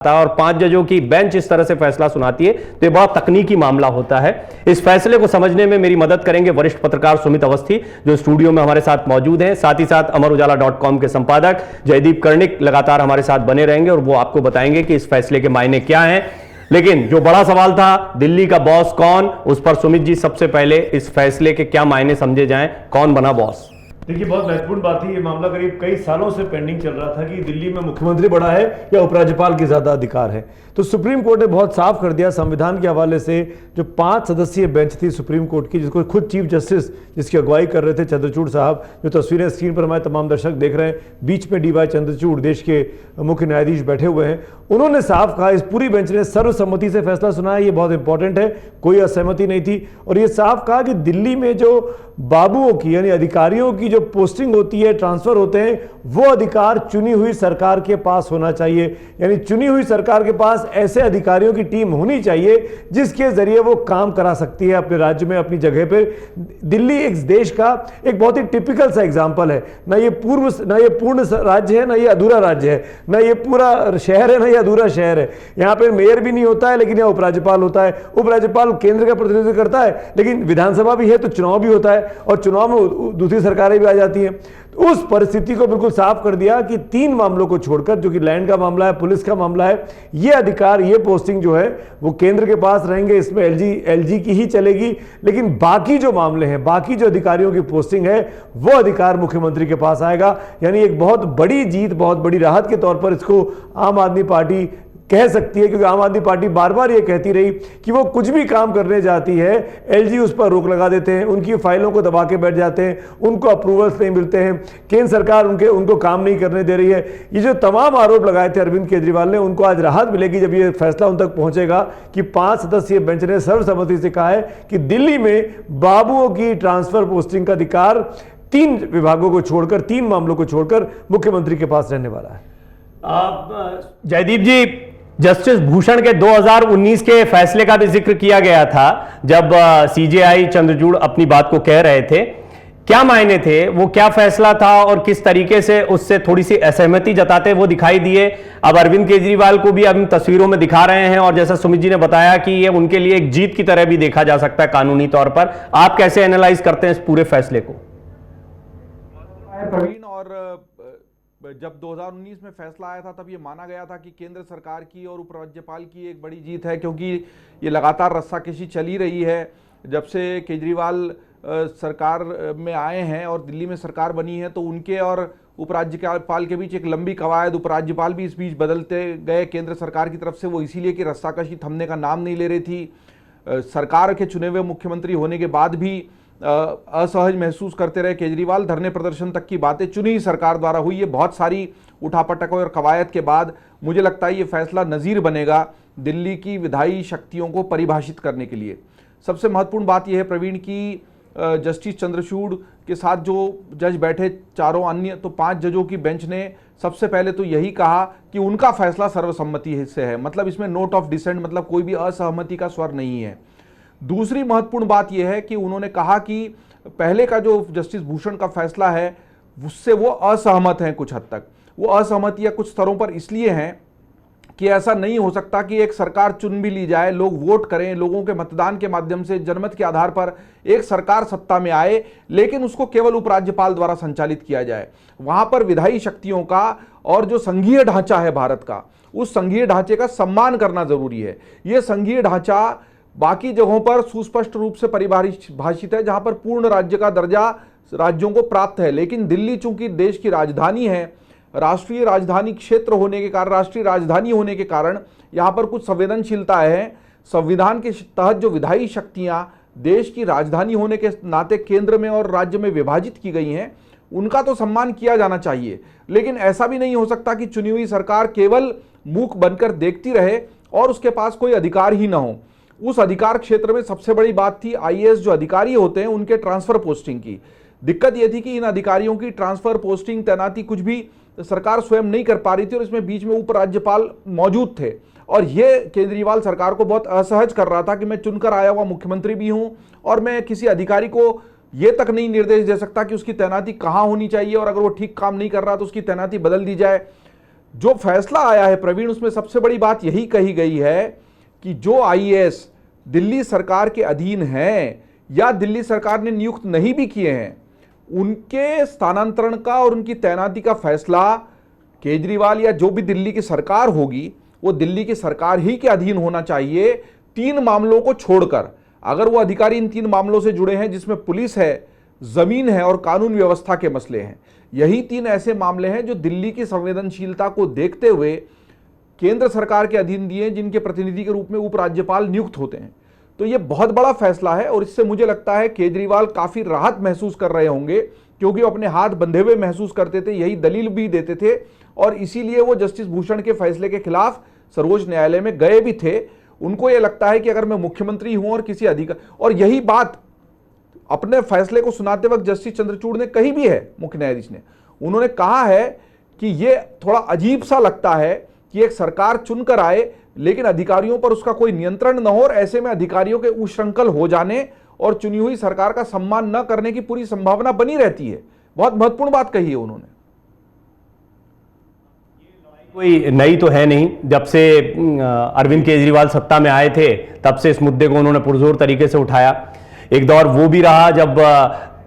और 5 जजों की बेंच इस तरह से फैसला सुनाती है तो ये बहुत तकनीकी मामला होता है। इस फैसले को समझने में मेरी मदद करेंगे वरिष्ठ पत्रकार सुमित अवस्थी जो स्टूडियो में हमारे साथ मौजूद हैं। साथ ही साथ amarujala.com के संपादक जयदीप कर्णिक लगातार हमारे साथ बने रहेंगे और वो आपको बताएंगे कि इस फैसले के मायने क्या हैं। लेकिन जो बड़ा सवाल था दिल्ली का बॉस कौन, उस पर सुमित जी सबसे पहले इस फैसले के क्या मायने समझे जाएं, कौन बना बॉस। देखिए, बहुत महत्वपूर्ण बात है। ये मामला करीब कई सालों से पेंडिंग चल रहा था कि दिल्ली में मुख्यमंत्री बड़ा है या उपराज्यपाल के ज्यादा अधिकार है। तो सुप्रीम कोर्ट ने बहुत साफ कर दिया संविधान के हवाले से। जो 5 सदस्यीय बेंच थी सुप्रीम कोर्ट की, जिसको खुद चीफ जस्टिस जिसकी अगुवाई कर रहे थे चंद्रचूड़ साहब, जो तस्वीरें स्क्रीन पर हमारे तमाम दर्शक देख रहे हैं, बीच में डीवाई चंद्रचूड़ देश के मुख्य न्यायाधीश बैठे हुए हैं। उन्होंने साफ कहा, इस पूरी बेंच ने सर्वसम्मति से फैसला सुनाया, ये बहुत इंपॉर्टेंट है, कोई असहमति नहीं थी। और ये साफ कहा कि दिल्ली में जो बाबुओं की यानी अधिकारियों की जो पोस्टिंग होती है, ट्रांसफर होते हैं, वो अधिकार चुनी हुई सरकार के पास होना चाहिए। यानी चुनी हुई सरकार के पास ऐसे अधिकारियों की टीम होनी चाहिए जिसके जरिए वो काम करा सकती है अपने राज्य में, अपनी जगह पर। दिल्ली एक देश का एक बहुत ही टिपिकल सा एग्जाम्पल है। ना ये पूर्ण राज्य है, ना ये अधूरा राज्य है, ना ये पूरा शहर है, ना ये अधूरा शहर है। यहाँ पे मेयर भी नहीं होता है लेकिन यहाँ उपराज्यपाल होता है। उपराज्यपाल केंद्र का प्रतिनिधित्व करता है लेकिन विधानसभा भी है तो चुनाव भी होता है और चुनाव में दूसरी सरकारें भी आ जाती हैं। उस परिस्थिति को बिल्कुल साफ कर दिया कि 3 मामलों को छोड़कर, जो कि लैंड का मामला है, पुलिस का मामला है, ये अधिकार, ये पोस्टिंग जो है वो केंद्र के पास रहेंगे। इसमें एलजी की ही चलेगी। लेकिन बाकी जो मामले हैं, बाकी जो अधिकारियों की पोस्टिंग है, वो अधिकार मुख्यमंत्री के पास आएगा। यानी एक बहुत बड़ी जीत, बहुत बड़ी राहत के तौर पर इसको आम आदमी पार्टी कह सकती है, क्योंकि आम आदमी पार्टी बार बार ये कहती रही कि वो कुछ भी काम करने जाती है एलजी उस पर रोक लगा देते हैं, उनकी फाइलों को दबा के बैठ जाते हैं, उनको अप्रूवल्स नहीं मिलते हैं, केंद्र सरकार उनको काम नहीं करने दे रही है। ये जो तमाम आरोप लगाए थे अरविंद केजरीवाल ने, उनको आज राहत मिलेगी जब ये फैसला उन तक पहुंचेगा कि 5 सदस्यीय बेंच ने सर्वसम्मति से कहा है कि दिल्ली में बाबुओं की ट्रांसफर पोस्टिंग का अधिकार 3 विभागों को छोड़कर, 3 मामलों को छोड़कर मुख्यमंत्री के पास रहने वाला है। जयदीप जी, जस्टिस भूषण के 2019 के फैसले का भी जिक्र किया गया था जब सीजेआई चंद्रचूड़ अपनी बात को कह रहे थे। क्या मायने थे, वो क्या फैसला था और किस तरीके से उससे थोड़ी सी असहमति जताते वो दिखाई दिए। अब अरविंद केजरीवाल को भी अब तस्वीरों में दिखा रहे हैं और जैसा सुमित जी ने बताया कि ये उनके लिए एक जीत की तरह भी देखा जा सकता है कानूनी तौर पर। आप कैसे एनालाइज करते हैं इस पूरे फैसले को? प्रवीण, और जब 2019 में फैसला आया था तब ये माना गया था कि केंद्र सरकार की और उपराज्यपाल की एक बड़ी जीत है, क्योंकि ये लगातार रस्साकशी चली रही है जब से केजरीवाल सरकार में आए हैं और दिल्ली में सरकार बनी है। तो उनके और उपराज्यपाल के बीच एक लंबी कवायद, उपराज्यपाल भी इस बीच बदलते गए केंद्र सरकार की तरफ से, वो इसीलिए कि रस्साकशी थमने का नाम नहीं ले रही थी। सरकार के चुने हुए मुख्यमंत्री होने के बाद भी असहज महसूस करते रहे केजरीवाल। धरने प्रदर्शन तक की बातें चुनी सरकार द्वारा हुई। ये बहुत सारी उठापटक और कवायद के बाद मुझे लगता है ये फैसला नज़ीर बनेगा दिल्ली की विधायी शक्तियों को परिभाषित करने के लिए। सबसे महत्वपूर्ण बात यह है प्रवीण की जस्टिस चंद्रचूड़ के साथ जो जज बैठे चारों अन्य, तो 5 जजों की बेंच ने सबसे पहले तो यही कहा कि उनका फैसला सर्वसम्मति से है। मतलब इसमें नोट ऑफ डिसेंट, मतलब कोई भी असहमति का स्वर नहीं है। दूसरी महत्वपूर्ण बात यह है कि उन्होंने कहा कि पहले का जो जस्टिस भूषण का फैसला है उससे वो असहमत हैं। कुछ हद तक वो असहमतियां कुछ स्तरों पर इसलिए हैं कि ऐसा नहीं हो सकता कि एक सरकार चुन भी ली जाए, लोग वोट करें, लोगों के मतदान के माध्यम से जनमत के आधार पर एक सरकार सत्ता में आए, लेकिन उसको केवल उपराज्यपाल द्वारा संचालित किया जाए। वहां पर विधायी शक्तियों का और जो संघीय ढांचा है भारत का, उस संघीय ढांचे का सम्मान करना जरूरी है। यह संघीय ढांचा बाकी जगहों पर सुस्पष्ट रूप से परिभाषित है, जहां पर पूर्ण राज्य का दर्जा राज्यों को प्राप्त है। लेकिन दिल्ली चूंकि देश की राजधानी है, राष्ट्रीय राजधानी क्षेत्र होने के कारण, राष्ट्रीय राजधानी होने के कारण यहां पर कुछ संवेदनशीलता है। संविधान के तहत जो विधायी शक्तियां देश की राजधानी होने के नाते केंद्र में और राज्य में विभाजित की गई हैं, उनका तो सम्मान किया जाना चाहिए। लेकिन ऐसा भी नहीं हो सकता कि चुनी हुई सरकार केवल मूक बनकर देखती रहे और उसके पास कोई अधिकार ही ना हो। उस अधिकार क्षेत्र में सबसे बड़ी बात थी आईएएस जो अधिकारी होते हैं उनके ट्रांसफर पोस्टिंग की। दिक्कत यह थी कि इन अधिकारियों की ट्रांसफर पोस्टिंग, तैनाती कुछ भी सरकार स्वयं नहीं कर पा रही थी और इसमें बीच में उपराज्यपाल मौजूद थे। और यह केजरीवाल सरकार को बहुत असहज कर रहा था कि मैं चुनकर आया हुआ मुख्यमंत्री भी हूं और मैं किसी अधिकारी को यह तक नहीं निर्देश दे सकता कि उसकी तैनाती कहां होनी चाहिए, और अगर वो ठीक काम नहीं कर रहा तो उसकी तैनाती बदल दी जाए। जो फैसला आया है प्रवीण, उसमें सबसे बड़ी बात यही कही गई है कि जो आईएएस दिल्ली सरकार के अधीन हैं या दिल्ली सरकार ने नियुक्त नहीं भी किए हैं, उनके स्थानांतरण का और उनकी तैनाती का फैसला केजरीवाल या जो भी दिल्ली की सरकार होगी वो दिल्ली की सरकार ही के अधीन होना चाहिए, 3 मामलों को छोड़कर। अगर वो अधिकारी इन 3 मामलों से जुड़े हैं जिसमें पुलिस है, जमीन है और कानून व्यवस्था के मसले हैं, यही 3 ऐसे मामले हैं जो दिल्ली की संवेदनशीलता को देखते हुए केंद्र सरकार के अधीन दिए, जिनके प्रतिनिधि के रूप में उपराज्यपाल नियुक्त होते हैं। तो ये बहुत बड़ा फैसला है और इससे मुझे लगता है केजरीवाल काफी राहत महसूस कर रहे होंगे, क्योंकि वो अपने हाथ बंधे हुए महसूस करते थे, यही दलील भी देते थे और इसीलिए वो जस्टिस भूषण के फैसले के खिलाफ सर्वोच्च न्यायालय में गए भी थे। उनको ये लगता है कि अगर मैं मुख्यमंत्री हूं और किसी अधिकार, और यही बात अपने फैसले को सुनाते वक्त जस्टिस चंद्रचूड़ ने कही भी है, मुख्य न्यायाधीश ने। उन्होंने कहा है कि ये थोड़ा अजीब सा लगता है कि एक सरकार चुनकर आए लेकिन अधिकारियों पर उसका कोई नियंत्रण न हो और ऐसे में अधिकारियों के उच्छृंखल हो जाने और चुनी हुई सरकार का सम्मान न करने की पूरी संभावना बनी रहती है। बहुत महत्वपूर्ण बात कही है उन्होंने। कोई नई तो है नहीं, जब से अरविंद केजरीवाल सत्ता में आए थे तब से इस मुद्दे को उन्होंने पुरजोर तरीके से उठाया। एक दौर वो भी रहा जब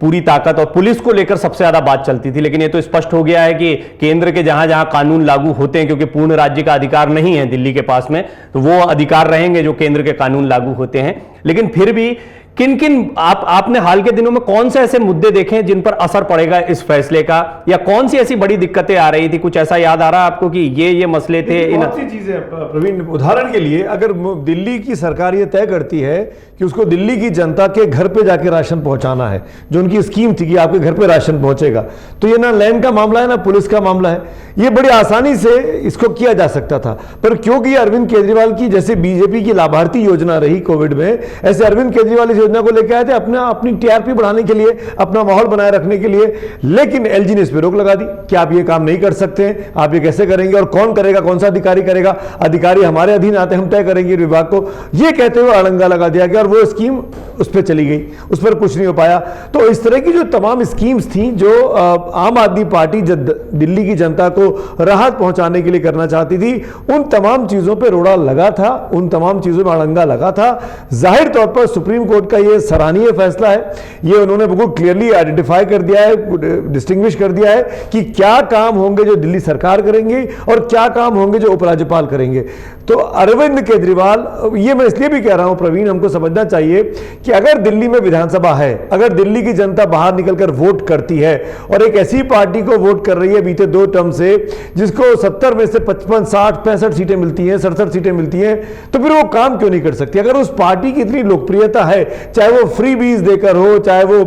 पूरी ताकत और पुलिस को लेकर सबसे ज्यादा बात चलती थी, लेकिन ये तो स्पष्ट हो गया है कि केंद्र के जहां जहां कानून लागू होते हैं, क्योंकि पूर्ण राज्य का अधिकार नहीं है दिल्ली के पास में, तो वो अधिकार रहेंगे जो केंद्र के कानून लागू होते हैं। लेकिन फिर भी किन किन आपने हाल के दिनों में कौन से ऐसे मुद्दे देखे हैं जिन पर असर पड़ेगा इस फैसले का, या कौन सी ऐसी बड़ी दिक्कतें आ रही थी? कुछ ऐसा याद आ रहा है आपको कि ये मसले थे? बहुत सी चीजें प्रवीण, उदाहरण के लिए अगर दिल्ली की सरकार ये तय करती है कि उसको दिल्ली की जनता के घर पे जाके राशन पहुंचाना है, जो उनकी स्कीम थी कि आपके घर पे राशन पहुंचेगा, तो ये ना लैंड का मामला है ना पुलिस का मामला है, ये बड़ी आसानी से इसको किया जा सकता था। पर क्योंकि अरविंद केजरीवाल की जैसे बीजेपी की लाभार्थी योजना रही कोविड में, ऐसे अरविंद केजरीवाल इस योजना को लेकर आए थे अपनी टीआरपी बढ़ाने के लिए, अपना माहौल बनाए रखने के लिए, लेकिन एलजी ने इस पर रोक लगा दी कि आप ये काम नहीं कर सकते हैं, आप ये कैसे करेंगे और कौन करेगा, कौन सा अधिकारी करेगा, अधिकारी हमारे अधीन आते, हम तय करेंगे विभाग को, ये कहते हुए अड़ंगा लगा दिया गया और वो स्कीम उस पर चली गई, उस पर कुछ नहीं हो पाया। तो इस तरह की जो तमाम स्कीम्स थी जो आम आदमी पार्टी दिल्ली की जनता को राहत पहुंचाने के लिए करना चाहती थी, उन तमाम चीजों पर रोड़ा लगा था, उन तमाम चीजों में अड़ंगा लगा था। जाहिर तौर पर सुप्रीम कोर्ट का ये सराहनीय फैसला है, ये उन्होंने बिल्कुल क्लियरली आइडेंटिफाई कर दिया है, डिस्टिंग्विश कर दिया है कि क्या काम होंगे जो दिल्ली सरकार करेंगे और क्या काम होंगे जो उपराज्यपाल करेंगे। तो अरविंद केजरीवाल, ये मैं इसलिए भी कह रहा हूं प्रवीण, हमको समझना चाहिए कि अगर दिल्ली में विधानसभा है, अगर दिल्ली की जनता बाहर निकलकर वोट करती है और एक ऐसी पार्टी को वोट कर रही है बीते 2 टर्म से जिसको 70 में से 55, 60, 65 सीटें मिलती हैं, 67 सीटें मिलती हैं, तो फिर वो काम क्यों नहीं कर सकती? अगर उस पार्टी की इतनी लोकप्रियता है, चाहे वो फ्री बीज देकर हो, चाहे वो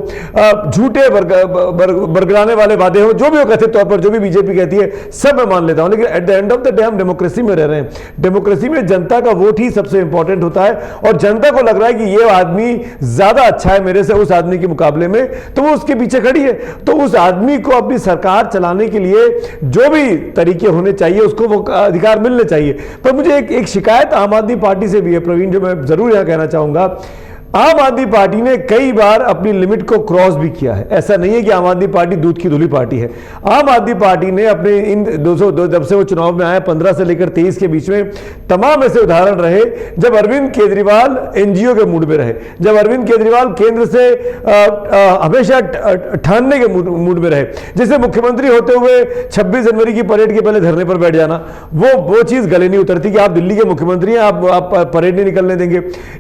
झूठे बरगलाने वाले वादे हो, जो भी वो कथित तौर पर जो भी बीजेपी कहती है, सब मैं मान लेता हूं, लेकिन at the end of the day हम डेमोक्रेसी में रह रहे हैं। डेमोक्रेसी में जनता का वोट ही सबसे इंपॉर्टेंट होता है और जनता को लग रहा है कि ये आदमी ज्यादा अच्छा है मेरे से उस आदमी के मुकाबले में, तो वो उसके पीछे खड़ी है। तो उस आदमी को अपनी सरकार चलाने के लिए जो भी तरीके होने चाहिए उसको वो अधिकार मिलने चाहिए। पर मुझे एक शिकायत आम आदमी पार्टी से भी है प्रवीण, जो मैं जरूर यहां कहना चाहूंगा। आम आदमी पार्टी ने कई बार अपनी लिमिट को क्रॉस भी किया है। ऐसा नहीं है कि आम आदमी पार्टी दूध की धुली पार्टी है। आम आदमी पार्टी ने अपने इन 202 जब से वो चुनाव में आया 15 से लेकर 23 के बीच में तमाम ऐसे उदाहरण रहे जब अरविंद केजरीवाल एनजीओ के मूड में रहे, जब अरविंद केजरीवाल केंद्र से हमेशा ठानने के मूड में रहे। जैसे मुख्यमंत्री होते हुए 26 जनवरी की परेड के पहले धरने पर बैठ जाना, वो चीज गले नहीं उतरती कि आप दिल्ली के मुख्यमंत्री हैं, आप परेड नहीं निकलने देंगे।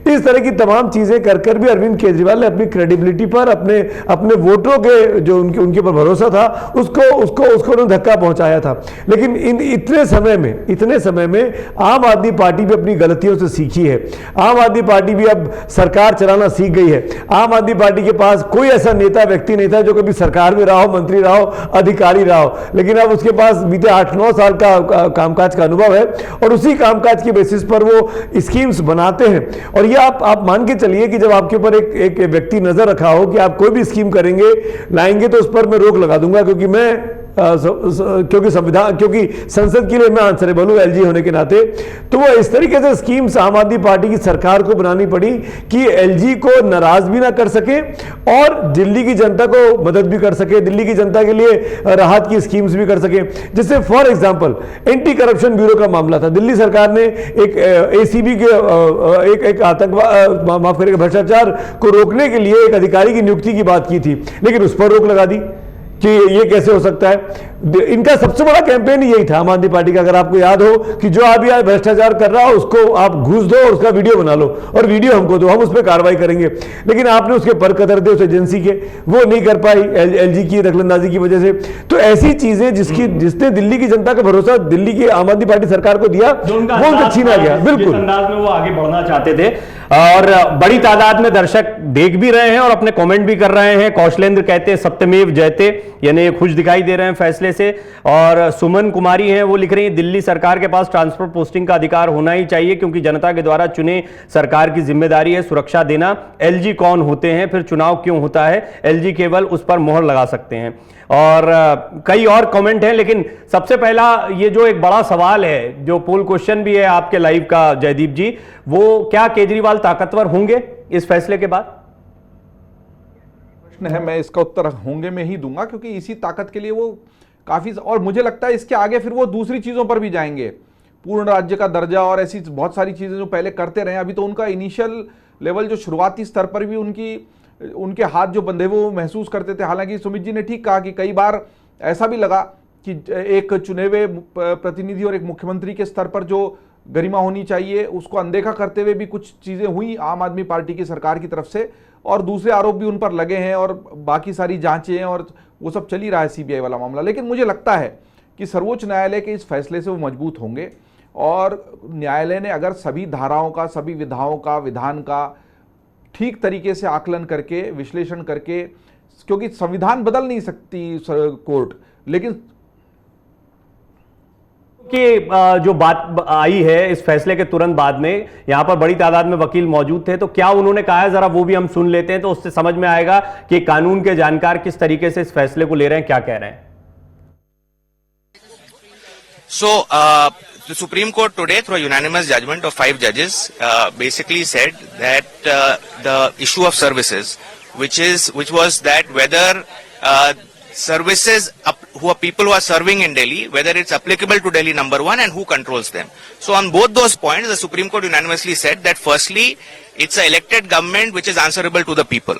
इस तरह की तमाम चीजें कर भी अरविंद केजरीवाल ने अपनी क्रेडिबिलिटी पर, अपने वोटरों के जो उनके पर भरोसा था, उसको उन्होंने धक्का पहुंचाया था। लेकिन इतने समय में आम आदमी पार्टी भी अपनी गलतियों से सीखी है। आम आदमी पार्टी भी अब सरकार चलाना सीख गई है। आम आदमी पार्टी के पास कोई ऐसा नेता व्यक्ति नहीं था जो कभी सरकार में रहा हो, मंत्री रहा हो, अधिकारी रहा हो, लेकिन अब उसके पास बीते 8-9 साल का कामकाज का अनुभव है और उसी कामकाज के बेसिस पर वो स्कीम्स बनाते हैं। और ये आप मान के चलिए कि जब आपके ऊपर एक व्यक्ति नजर रखा हो कि आप कोई भी स्कीम करेंगे लाएंगे तो उस पर मैं रोक लगा दूंगा, क्योंकि मैं क्योंकि संसद के लिए मैं आंसरेबल हूं एलजी होने के नाते, तो वो इस तरीके से स्कीम्स आम आदमी पार्टी की सरकार को बनानी पड़ी कि एलजी को नाराज भी ना कर सके और दिल्ली की जनता को मदद भी कर सके, दिल्ली की जनता के लिए राहत की स्कीम्स भी कर सके। जैसे for example anti corruption bureau का मामला था, दिल्ली सरकार ने एक एसीबी के एक आतंकवाद, माफ करेगा, भ्रष्टाचार को रोकने के लिए एक अधिकारी की नियुक्ति की बात की थी, लेकिन उस पर रोक लगा दी कि ये कैसे हो सकता है। इनका सबसे बड़ा कैंपेन यही था आम आदमी पार्टी का, अगर आपको याद हो, कि जो आप यहाँ भ्रष्टाचार कर रहा हो उसको आप घूस दो और उसका वीडियो बना लो और वीडियो हमको दो, हम उस पर कार्रवाई करेंगे। लेकिन आपने उसके पर कदर दे उस एजेंसी के, वो नहीं कर पाई एलजी की दखलंदाजी की वजह से। तो ऐसी चीजें जिसने दिल्ली की जनता का भरोसा दिल्ली की आम आदमी पार्टी सरकार को दिया, वो उनसे छीना गया। बिल्कुल अंदाज में वो आगे बढ़ना चाहते थे और बड़ी तादाद में दर्शक देख भी रहे हैं और अपने कमेंट भी कर रहे हैं। कौशलेंद्र कहते हैं सत्यमेव जयते, यानी खुश दिखाई दे रहे हैं फैसले से। और सुमन कुमारी हैं, वो लिख रही हैं दिल्ली सरकार के पास ट्रांसफर पोस्टिंग का अधिकार होना ही चाहिए, क्योंकि जनता के द्वारा चुने सरकार की जिम्मेदारी है सुरक्षा देना। एलजी कौन होते हैं, फिर चुनाव क्यों होता है, एलजी केवल उस पर मोहर लगा सकते हैं। और कई और कमेंट हैं, लेकिन सबसे पहला ये जो एक बड़ा सवाल है, जो पोल क्वेश्चन भी है आपके लाइव का जयदीप जी, वो क्या केजरीवाल ताकतवर होंगे इस फैसले के बाद? प्रश्न है, मैं इसका उत्तर होंगे में ही दूंगा, क्योंकि इसी ताकत के लिए वो काफी, और मुझे लगता है इसके आगे फिर वो दूसरी चीजों पर भी जाएंगे, पूर्ण राज्य का दर्जा और ऐसी बहुत सारी चीजें जो पहले करते रहे। अभी तो उनका इनिशियल लेवल जो शुरुआती स्तर पर भी उनके हाथ जो बंधे वो महसूस करते थे। हालांकि सुमित जी ने ठीक कहा कि कई बार ऐसा भी लगा कि एक चुने हुए प्रतिनिधि और एक मुख्यमंत्री के स्तर पर जो गरिमा होनी चाहिए उसको अनदेखा करते हुए भी कुछ चीजें हुई आम आदमी पार्टी की सरकार की तरफ से, और दूसरे आरोप भी उन पर लगे हैं और बाकी सारी जांचें और वो सब चल ही रहा है, सीबीआई वाला मामला। लेकिन मुझे लगता है कि सर्वोच्च न्यायालय के इस फैसले से वो मजबूत होंगे, और न्यायालय ने अगर सभी धाराओं का, सभी विधाओं का, विधान का ठीक तरीके से आकलन करके, विश्लेषण करके, क्योंकि संविधान बदल नहीं सकती कोर्ट, लेकिन कि जो बात आई है इस फैसले के तुरंत बाद में, यहां पर बड़ी तादाद में वकील मौजूद थे, तो क्या उन्होंने कहा है जरा वो भी हम सुन लेते हैं, तो उससे समझ में आएगा कि कानून के जानकार किस तरीके से इस फैसले को ले रहे हैं, क्या कह रहे हैं। The Supreme Court today, through a unanimous judgment of 5 judges, basically said that the issue of services, which was that whether services who are people who are serving in Delhi, whether it's applicable to Delhi, number one, and who controls them. So on both those points, the Supreme Court unanimously said that firstly, it's an elected government which is answerable to the people.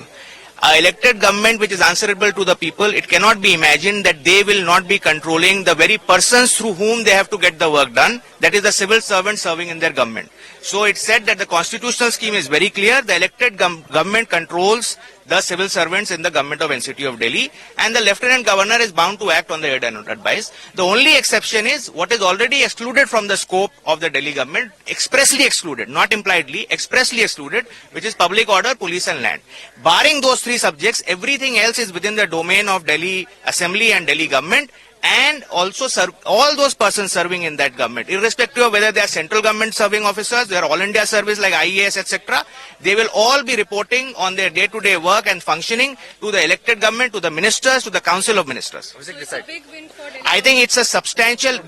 An elected government which is answerable to the people, it cannot be imagined that they will not be controlling the very persons through whom they have to get the work done, that is the civil servants serving in their government. So it said that the constitutional scheme is very clear. The elected government controls the civil servants in the government of NCT of Delhi, and the Lieutenant Governor is bound to act on the aid and advice. The only exception is what is already excluded from the scope of the Delhi government, expressly excluded, not impliedly, expressly excluded, which is public order, police and land. Barring those 3 subjects, everything else is within the domain of Delhi Assembly and Delhi government, and also all those persons serving in that government, irrespective of whether they are central government serving officers, they are all India service like IAS, etc. They will all be reporting on their day-to-day work and functioning to the elected government, to the ministers, to the council of ministers. So it's a big win for Delhi. I think it's a substantial,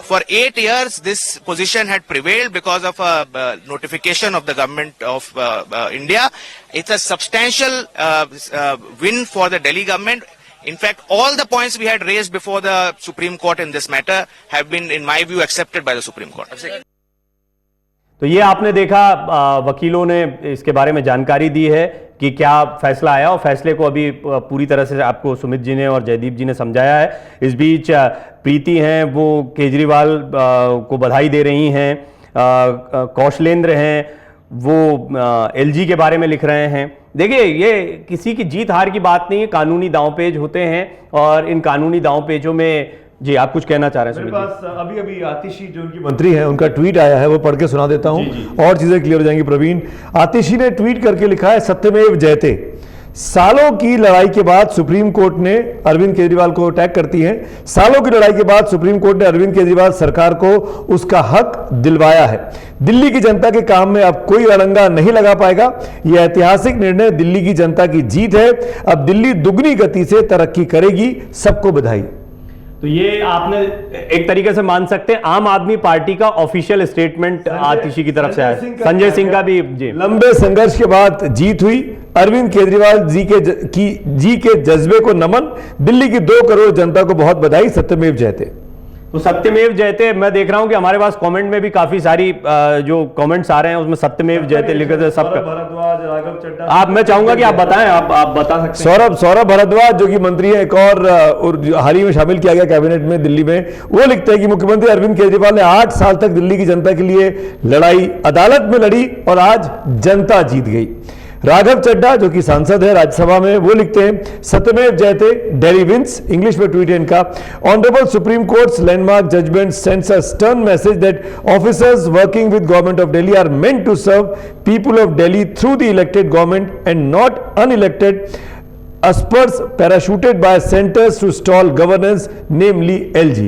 for 8 years this position had prevailed because of a notification of the government of India. It's a substantial win for the Delhi government. In fact, all the points we had raised before the Supreme Court in this matter have been, in my view, accepted by the Supreme Court. तो ये आपने देखा, वकीलों ने इसके बारे में जानकारी दी है कि क्या फैसला आया, और फैसले को अभी पूरी तरह से आपको सुमित जी ने और जयदीप जी ने समझाया है। इस बीच प्रीति हैं, वो केजरीवाल को बधाई दे रही हैं, कौशलेंद्र हैं, वो एलजी के बारे में लिख रहे हैं। देखिए, ये किसी की जीत हार की बात नहीं है, कानूनी दांवपेच होते हैं, और इन कानूनी दांवपेचों में, जी आप कुछ कहना चाह रहे हैं? मेरे पास अभी आतिशी जो उनकी मंत्री है, उनका ट्वीट आया है, वो पढ़ के सुना देता हूं और चीजें क्लियर हो जाएंगी। प्रवीण, आतिशी ने ट्वीट करके लिखा है, सत्यमेव जयते। सालों की लड़ाई के बाद सुप्रीम कोर्ट ने अरविंद केजरीवाल को टैग करती है, सालों की लड़ाई के बाद सुप्रीम कोर्ट ने अरविंद केजरीवाल सरकार को उसका हक दिलवाया है। दिल्ली की जनता के काम में अब कोई अड़ंगा नहीं लगा पाएगा। यह ऐतिहासिक निर्णय दिल्ली की जनता की जीत है। अब दिल्ली दुगनी गति से तरक्की करेगी। सबको बधाई। तो ये आपने एक तरीके से मान सकते हैं आम आदमी पार्टी का ऑफिशियल स्टेटमेंट आतिशी की तरफ से आया। संजय सिंह का भी जी लंबे संघर्ष के बाद जीत हुई। अरविंद केजरीवाल जी के जज्बे को नमन। दिल्ली की 2 करोड़ जनता को बहुत बधाई। सत्यमेव जयते। तो सत्यमेव जयते मैं देख रहा हूं कि हमारे पास कमेंट में भी काफी सारी जो कमेंट्स आ रहे हैं उसमें सत्यमेव जयते लिखे थे सब। भारद्वाज, राघव चड्ढा। आप मैं चाहूंगा कि आप बताएं, आप बता सकते हैं। सौरभ भारद्वाज जो कि मंत्री है, एक और हाल ही में शामिल किया गया कैबिनेट में दिल्ली में, वो लिखते हैं कि मुख्यमंत्री अरविंद केजरीवाल ने 8 साल तक दिल्ली की जनता के लिए लड़ाई अदालत में लड़ी और आज जनता जीत गई। राघव चड्ढा जो कि सांसद है राज्यसभा में, वो लिखते हैं सत्यमेव जयते, दिल्ली विंस। इंग्लिश में ट्वीट है इनका। Honourable Supreme Court's landmark judgement sends a stern message that officers working with government of Delhi are meant to serve people of Delhi through the elected government and not unelected aspers parachuted by centers to stall governance, namely LG।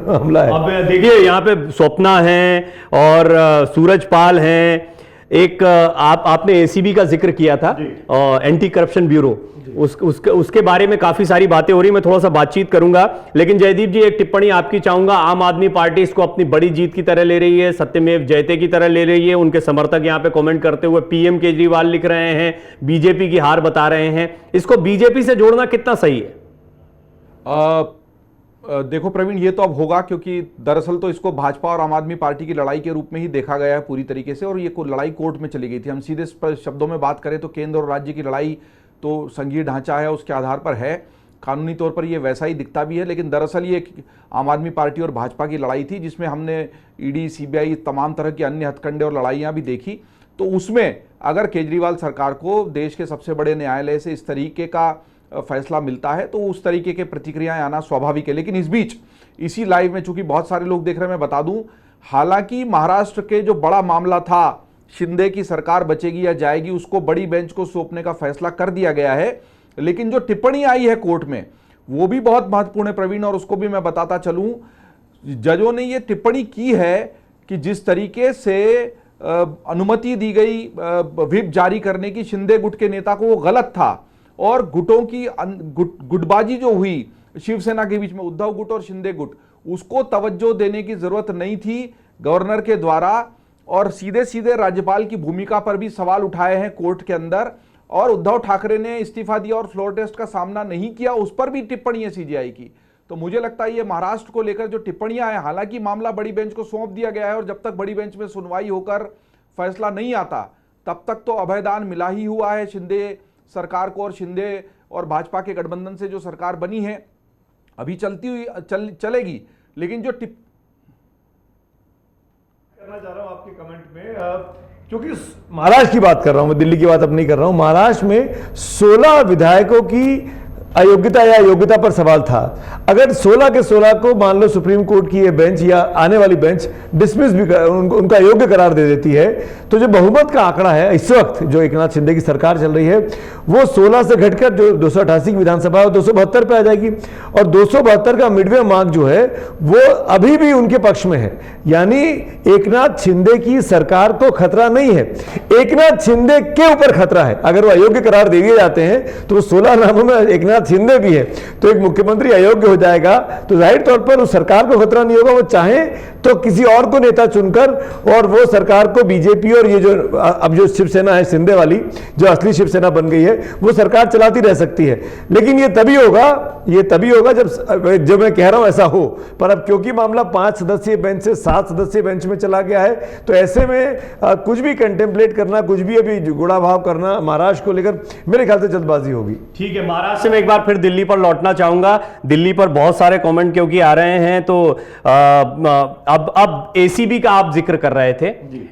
हमला है। अब देखिए यहाँ पे स्वप्ना हैं और सूरजपाल हैं। एक आपने एसीबी का जिक्र किया था, एंटी करप्शन ब्यूरो, उसके बारे में काफी सारी बातें हो रही। मैं थोड़ा सा बातचीत करूंगा, लेकिन जयदीप जी एक टिप्पणी आपकी चाहूंगा। आम आदमी पार्टी इसको अपनी बड़ी जीत की तरह ले रही है, सत्यमेव जयते की तरह ले रही है। उनके समर्थक यहां पे कमेंट करते हुए पीएम केजरीवाल लिख रहे हैं, बीजेपी की हार बता रहे हैं। इसको बीजेपी से जोड़ना कितना सही है? देखो प्रवीण, ये तो अब होगा, क्योंकि दरअसल तो इसको भाजपा और आम आदमी पार्टी की लड़ाई के रूप में ही देखा गया है पूरी तरीके से, और ये लड़ाई कोर्ट में चली गई थी। हम सीधे शब्दों में बात करें तो केंद्र और राज्य की लड़ाई तो संघीय ढांचा है, उसके आधार पर है, कानूनी तौर पर ये वैसा ही दिखता भी है। लेकिन दरअसल ये आम आदमी पार्टी और भाजपा की लड़ाई थी, जिसमें हमने ईडी, सीबीआई, तमाम तरह की अन्य हथकंडे और लड़ाइयाँ भी देखी। तो उसमें अगर केजरीवाल सरकार को देश के सबसे बड़े न्यायालय से इस तरीके का फैसला मिलता है तो उस तरीके के प्रतिक्रियाएं आना स्वाभाविक है। लेकिन इस बीच इसी लाइव में चूंकि बहुत सारे लोग देख रहे हैं, मैं बता दूं, हालांकि महाराष्ट्र के जो बड़ा मामला था, शिंदे की सरकार बचेगी या जाएगी, उसको बड़ी बेंच को सौंपने का फैसला कर दिया गया है। लेकिन जो टिप्पणी आई है कोर्ट में वो भी बहुत महत्वपूर्ण है प्रवीण, और उसको भी मैं बताता चलूं। जजों ने ये टिप्पणी की है कि जिस तरीके से अनुमति दी गई व्हिप जारी करने की शिंदे गुट के नेता को, वो गलत था, और गुटों की गुटबाजी जो हुई शिवसेना के बीच में, उद्धव गुट और शिंदे गुट, उसको तवज्जो देने की जरूरत नहीं थी गवर्नर के द्वारा। और सीधे सीधे राज्यपाल की भूमिका पर भी सवाल उठाए हैं कोर्ट के अंदर, और उद्धव ठाकरे ने इस्तीफा दिया और फ्लोर टेस्ट का सामना नहीं किया, उस पर भी टिप्पणी है सीजीआई की। तो मुझे लगता है ये महाराष्ट्र को लेकर जो टिप्पणियां हैं, हालांकि मामला बड़ी बेंच को सौंप दिया गया है और जब तक बड़ी बेंच में सुनवाई होकर फैसला नहीं आता तब तक तो अभयदान मिला ही हुआ है शिंदे सरकार को, और शिंदे और भाजपा के गठबंधन से जो सरकार बनी है अभी चलती हुई चलेगी। लेकिन जो करना चाह रहा हूं आपके कमेंट में, क्योंकि महाराष्ट्र की बात कर रहा हूं मैं, दिल्ली की बात अब नहीं कर रहा हूं। महाराष्ट्र में 16 विधायकों की अयोग्यता या योग्यता पर सवाल था। अगर 16 के 16 को मान लो सुप्रीम कोर्ट की ये बेंच या आने वाली बेंच डिसमिस भी उनका योग्य करार दे देती है, तो जो बहुमत का आंकड़ा है इस वक्त जो एकनाथ शिंदे की सरकार चल रही है, वो 16 से घटकर जो 288 की विधानसभा है 272 पे आ जाएगी, और 272 का मिडवे मार्क जो है वो अभी भी उनके पक्ष में है। यानी एकनाथ शिंदे की सरकार को खतरा नहीं है, एकनाथ शिंदे के ऊपर खतरा है। अगर वो अयोग्य करार दे दिए जाते हैं तो 16 नामों में एकनाथ शिंदे भी है, तो एक मुख्यमंत्री अयोग्य हो जाएगा, तो जाहिर तौर पर उस सरकार को खतरा नहीं होगा। वो चाहे तो किसी और को नेता चुनकर, और वो सरकार को बीजेपी और ये जो अब जो शिवसेना है शिंदे वाली, जो असली शिवसेना बन गई है, वो सरकार चलाती रह सकती है। लेकिन ये तभी होगा जब मैं कह रहा हूं ऐसा हो। पर अब क्योंकि मामला 5 सदस्यीय बेंच से 7 सदस्यीय बेंच में चला गया है, तो ऐसे में कुछ भी कंटेम्पलेट करना, कुछ भी अभी गुड़ा भाव करना महाराष्ट्र को लेकर मेरे ख्याल से जल्दबाजी होगी। ठीक है, महाराष्ट्र से मैं एक बार फिर दिल्ली पर लौटना चाहूंगा। दिल्ली पर बहुत सारे कमेंट क्योंकि आ रहे हैं, तो अब एसीबी का आप जिक्र कर रहे थे,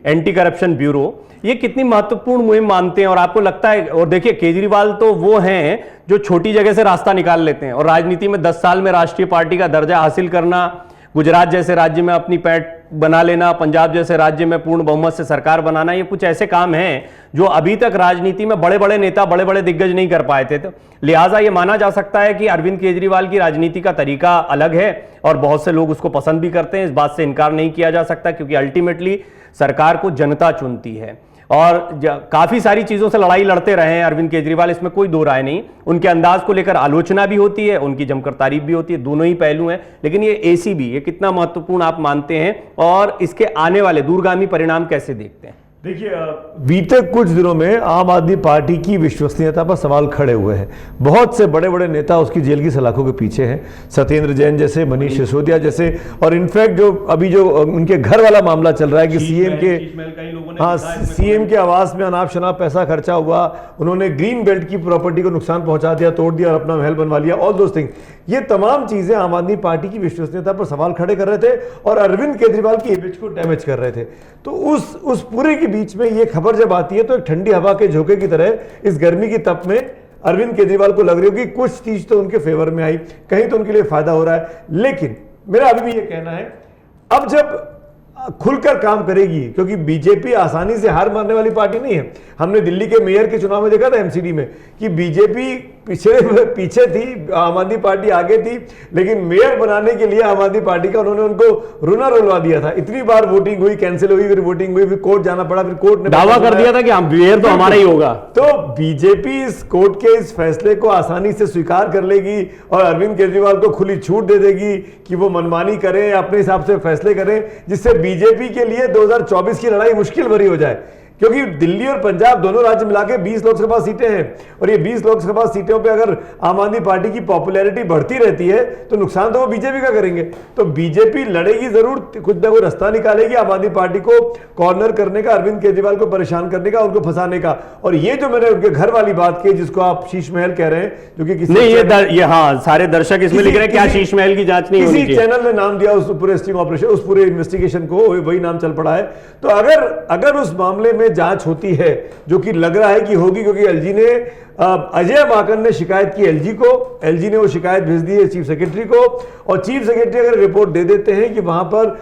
एंटी करप्शन ब्यूरो, ये कितनी महत्वपूर्ण मुहिम मानते हैं? और आपको लगता है, और देखिए केजरीवाल तो वो हैं जो छोटी जगह से रास्ता निकाल लेते हैं, और राजनीति में 10 साल में राष्ट्रीय पार्टी का दर्जा हासिल करना, गुजरात जैसे राज्य में अपनी पैठ बना लेना, पंजाब जैसे राज्य में पूर्ण बहुमत से सरकार बनाना, ये कुछ ऐसे काम हैं जो अभी तक राजनीति में बड़े बड़े नेता, बड़े बड़े दिग्गज नहीं कर पाए थे। तो लिहाजा ये माना जा सकता है कि अरविंद केजरीवाल की राजनीति का तरीका अलग है, और बहुत से लोग उसको पसंद भी करते हैं। इस बात से इनकार नहीं किया जा सकता, क्योंकि अल्टीमेटली सरकार को जनता चुनती है। और काफी सारी चीजों से लड़ाई लड़ते रहे हैं अरविंद केजरीवाल, इसमें कोई दो राय नहीं। उनके अंदाज को लेकर आलोचना भी होती है, उनकी जमकर तारीफ भी होती है, दोनों ही पहलू हैं। लेकिन ये एसीबी, ये कितना महत्वपूर्ण आप मानते हैं और इसके आने वाले दूरगामी परिणाम कैसे देखते हैं? देखिए, बीते कुछ दिनों में आम आदमी पार्टी की विश्वसनीयता पर सवाल खड़े हुए हैं। बहुत से बड़े बड़े नेता उसकी जेल की सलाखों के पीछे हैं, सत्येंद्र जैन जैसे, मनीष सिसोदिया जैसे, और इनफैक्ट जो अभी जो उनके घर वाला मामला चल रहा है कि सीएम के आवास में अनाप शनाप पैसा खर्चा हुआ, उन्होंने ग्रीन बेल्ट की प्रॉपर्टी को नुकसान पहुंचा दिया, तोड़ दिया और अपना महल बनवा लिया, ऑल दोस थिंग, ये तमाम चीजें आम आदमी पार्टी की विश्वसनीयता पर सवाल खड़े कर रहे थे और अरविंद केजरीवाल की इमेज को डैमेज कर रहे थे। तो उस पूरे के बीच में ये खबर जब आती है तो एक ठंडी हवा के झोंके की तरह इस गर्मी की तप में अरविंद केजरीवाल को लग रही हो कि कुछ चीज तो उनके फेवर में आई, कहीं तो उनके लिए फायदा हो रहा है। लेकिन मेरा अभी भी ये कहना है, अब जब खुलकर काम करेगी, क्योंकि बीजेपी आसानी से हार मानने वाली पार्टी नहीं है। हमने दिल्ली के मेयर के चुनाव में देखा था एमसीडी में कि बीजेपी पीछे थी, आम आदमी पार्टी आगे थी, लेकिन मेयर बनाने के लिए आम आदमी पार्टी का उन्होंने उनको रोना रोलवा दिया था। इतनी बार वोटिंग हुई, कैंसिल हुई, फिर वोटिंग हुई, फिर कोर्ट जाना पड़ा, फिर कोर्ट ने दावा कर दिया था कि हम मेयर तो हमारा ही होगा। तो बीजेपी इस कोर्ट के इस फैसले को आसानी से स्वीकार कर लेगी और अरविंद केजरीवाल को खुली छूट दे देगी कि वो मनमानी करें, अपने हिसाब से फैसले करें, जिससे बीजेपी के लिए 2024 की लड़ाई मुश्किल भरी हो जाए। क्योंकि दिल्ली और पंजाब दोनों राज्य मिला के 20 लोकसभा सीटें हैं और ये 20 लोकसभा सीटों पे अगर आम आदमी पार्टी की पॉपुलैरिटी बढ़ती रहती है तो नुकसान तो वो बीजेपी का करेंगे। तो बीजेपी लड़ेगी जरूर, कुछ ना कोई रास्ता निकालेगी आम आदमी पार्टी को कॉर्नर करने का, अरविंद केजरीवाल को परेशान करने का, उनको फंसाने का। और ये जो मैंने उनके घर वाली बात की, जिसको आप शीश महल कह रहे हैं, जो कि किसी नहीं, ये हाँ, सारे दर्शक इसमें लिख रहे हैं क्या शीश महल की जांच नहीं होनी चाहिए? किसी चैनल ने नाम दिया उस पूरे स्टिंग ऑपरेशन, उस पूरे इन्वेस्टिगेशन को, वही नाम चल पड़ा है। तो अगर उस मामले में जांच होती है, जो कि लग रहा है कि होगी, क्योंकि एलजी ने, अजय माकन ने शिकायत की एलजी को, एलजी ने वो शिकायत भेज दी है चीफ सेक्रेटरी को, और चीफ सेक्रेटरी अगर रिपोर्ट दे देते हैं कि वहां पर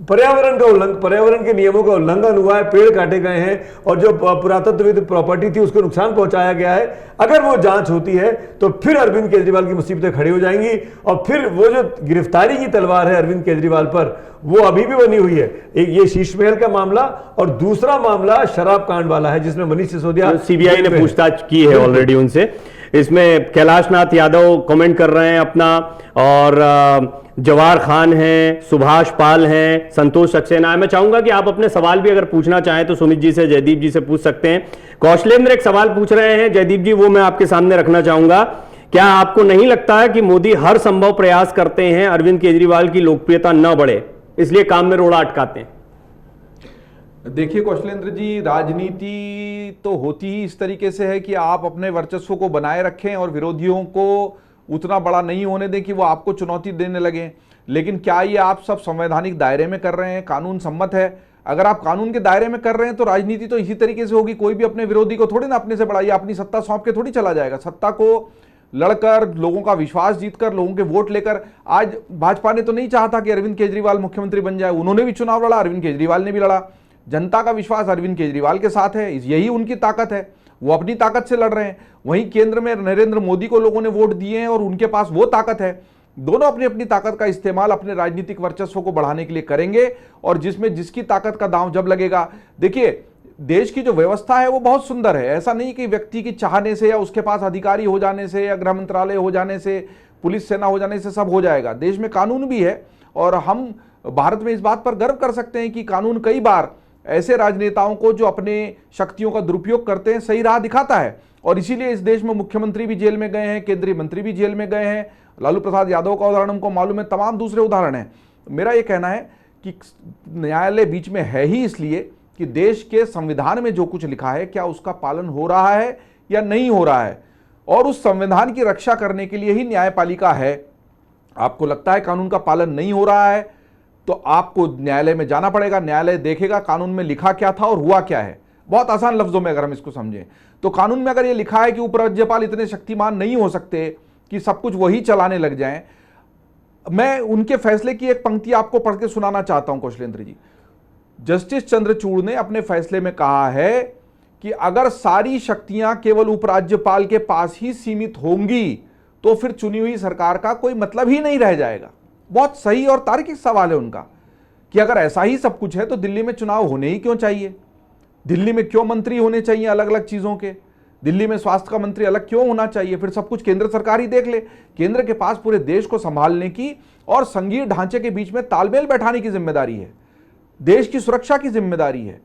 पर्यावरण के नियमों का उल्लंघन हुआ है, पेड़ काटे गए हैं और जो पुरातत्वविद प्रॉपर्टी थी उसको नुकसान पहुंचाया गया है, अगर वो जांच होती है तो फिर अरविंद केजरीवाल की मुसीबतें खड़ी हो जाएंगी और फिर वो जो गिरफ्तारी की तलवार है अरविंद केजरीवाल पर, वो अभी भी बनी हुई है। एक ये शीश महल का मामला और दूसरा मामला शराब कांड वाला है, जिसमें मनीष सिसोदिया, सीबीआई ने पूछताछ की है ऑलरेडी उनसे। इसमें कैलाश नाथ यादव कमेंट कर रहे हैं अपना, और जवाहर खान हैं, सुभाष पाल हैं, संतोष सक्सेना है। मैं चाहूंगा कि आप अपने सवाल भी अगर पूछना चाहें तो सुमित जी से, जयदीप जी से पूछ सकते हैं। कौशलेंद्र एक सवाल पूछ रहे हैं जयदीप जी, वो मैं आपके सामने रखना चाहूंगा। क्या आपको नहीं लगता है कि मोदी हर संभव प्रयास करते हैं अरविंद केजरीवाल की लोकप्रियता न बढ़े, इसलिए काम में रोड़ा अटकाते हैं? देखिए कौशलेंद्र जी, राजनीति तो होती ही इस तरीके से है कि आप अपने वर्चस्व को बनाए रखें और विरोधियों को उतना बड़ा नहीं होने दें कि वो आपको चुनौती देने लगे। लेकिन क्या ये आप सब संवैधानिक दायरे में कर रहे हैं, कानून सम्मत है? अगर आप कानून के दायरे में कर रहे हैं तो राजनीति तो इसी तरीके से होगी। कोई भी अपने विरोधी को थोड़ी ना अपने से बढ़ाइए, अपनी सत्ता सौंप के थोड़ी चला जाएगा। सत्ता को लड़कर, लोगों का विश्वास जीतकर, लोगों के वोट लेकर। आज भाजपा ने तो नहीं चाहता कि अरविंद केजरीवाल मुख्यमंत्री बन जाए, उन्होंने भी चुनाव लड़ा, अरविंद केजरीवाल ने भी लड़ा। जनता का विश्वास अरविंद केजरीवाल के साथ है, यही उनकी ताकत है, वो अपनी ताकत से लड़ रहे हैं। वहीं केंद्र में नरेंद्र मोदी को लोगों ने वोट दिए हैं और उनके पास वो ताकत है। दोनों अपनी अपनी ताकत का इस्तेमाल अपने राजनीतिक वर्चस्व को बढ़ाने के लिए करेंगे और जिसमें जिसकी ताकत का दांव जब लगेगा। देखिए, देश की जो व्यवस्था है वो बहुत सुंदर है। ऐसा नहीं कि व्यक्ति की चाहने से या उसके पास अधिकारी हो जाने से या गृह मंत्रालय हो जाने से, पुलिस सेना हो जाने से सब हो जाएगा। देश में कानून भी है और हम भारत में इस बात पर गर्व कर सकते हैं कि कानून कई बार ऐसे राजनेताओं को जो अपने शक्तियों का दुरुपयोग करते हैं सही राह दिखाता है। और इसीलिए इस देश में मुख्यमंत्री भी जेल में गए हैं, केंद्रीय मंत्री भी जेल में गए हैं। लालू प्रसाद यादव का उदाहरण हमको मालूम है, तमाम दूसरे उदाहरण हैं। मेरा यह कहना है कि न्यायालय बीच में है ही इसलिए कि देश के संविधान में जो कुछ लिखा है क्या उसका पालन हो रहा है या नहीं हो रहा है, और उस संविधान की रक्षा करने के लिए ही न्यायपालिका है। आपको लगता है कानून का पालन नहीं हो रहा है तो आपको न्यायालय में जाना पड़ेगा, न्यायालय देखेगा कानून में लिखा क्या था और हुआ क्या है। बहुत आसान लफ्जों में अगर हम इसको समझें तो कानून में अगर ये लिखा है कि उपराज्यपाल इतने शक्तिमान नहीं हो सकते कि सब कुछ वही चलाने लग जाएं। मैं उनके फैसले की एक पंक्ति आपको पढ़ के सुनाना चाहता हूं कौशलेंद्र जी। जस्टिस चंद्रचूड़ ने अपने फैसले में कहा है कि अगर सारी शक्तियां केवल उपराज्यपाल के पास ही सीमित होंगी तो फिर चुनी हुई सरकार का कोई मतलब ही नहीं रह जाएगा। बहुत सही और तार्किक सवाल है उनका कि अगर ऐसा ही सब कुछ है तो दिल्ली में चुनाव होने ही क्यों चाहिए, दिल्ली में क्यों मंत्री होने चाहिए अलग अलग चीजों के, दिल्ली में स्वास्थ्य का मंत्री अलग क्यों होना चाहिए, फिर सब कुछ केंद्र सरकार ही देख ले। केंद्र के पास पूरे देश को संभालने की और संघीय ढांचे के बीच में तालमेल बैठाने की जिम्मेदारी है, देश की सुरक्षा की जिम्मेदारी है,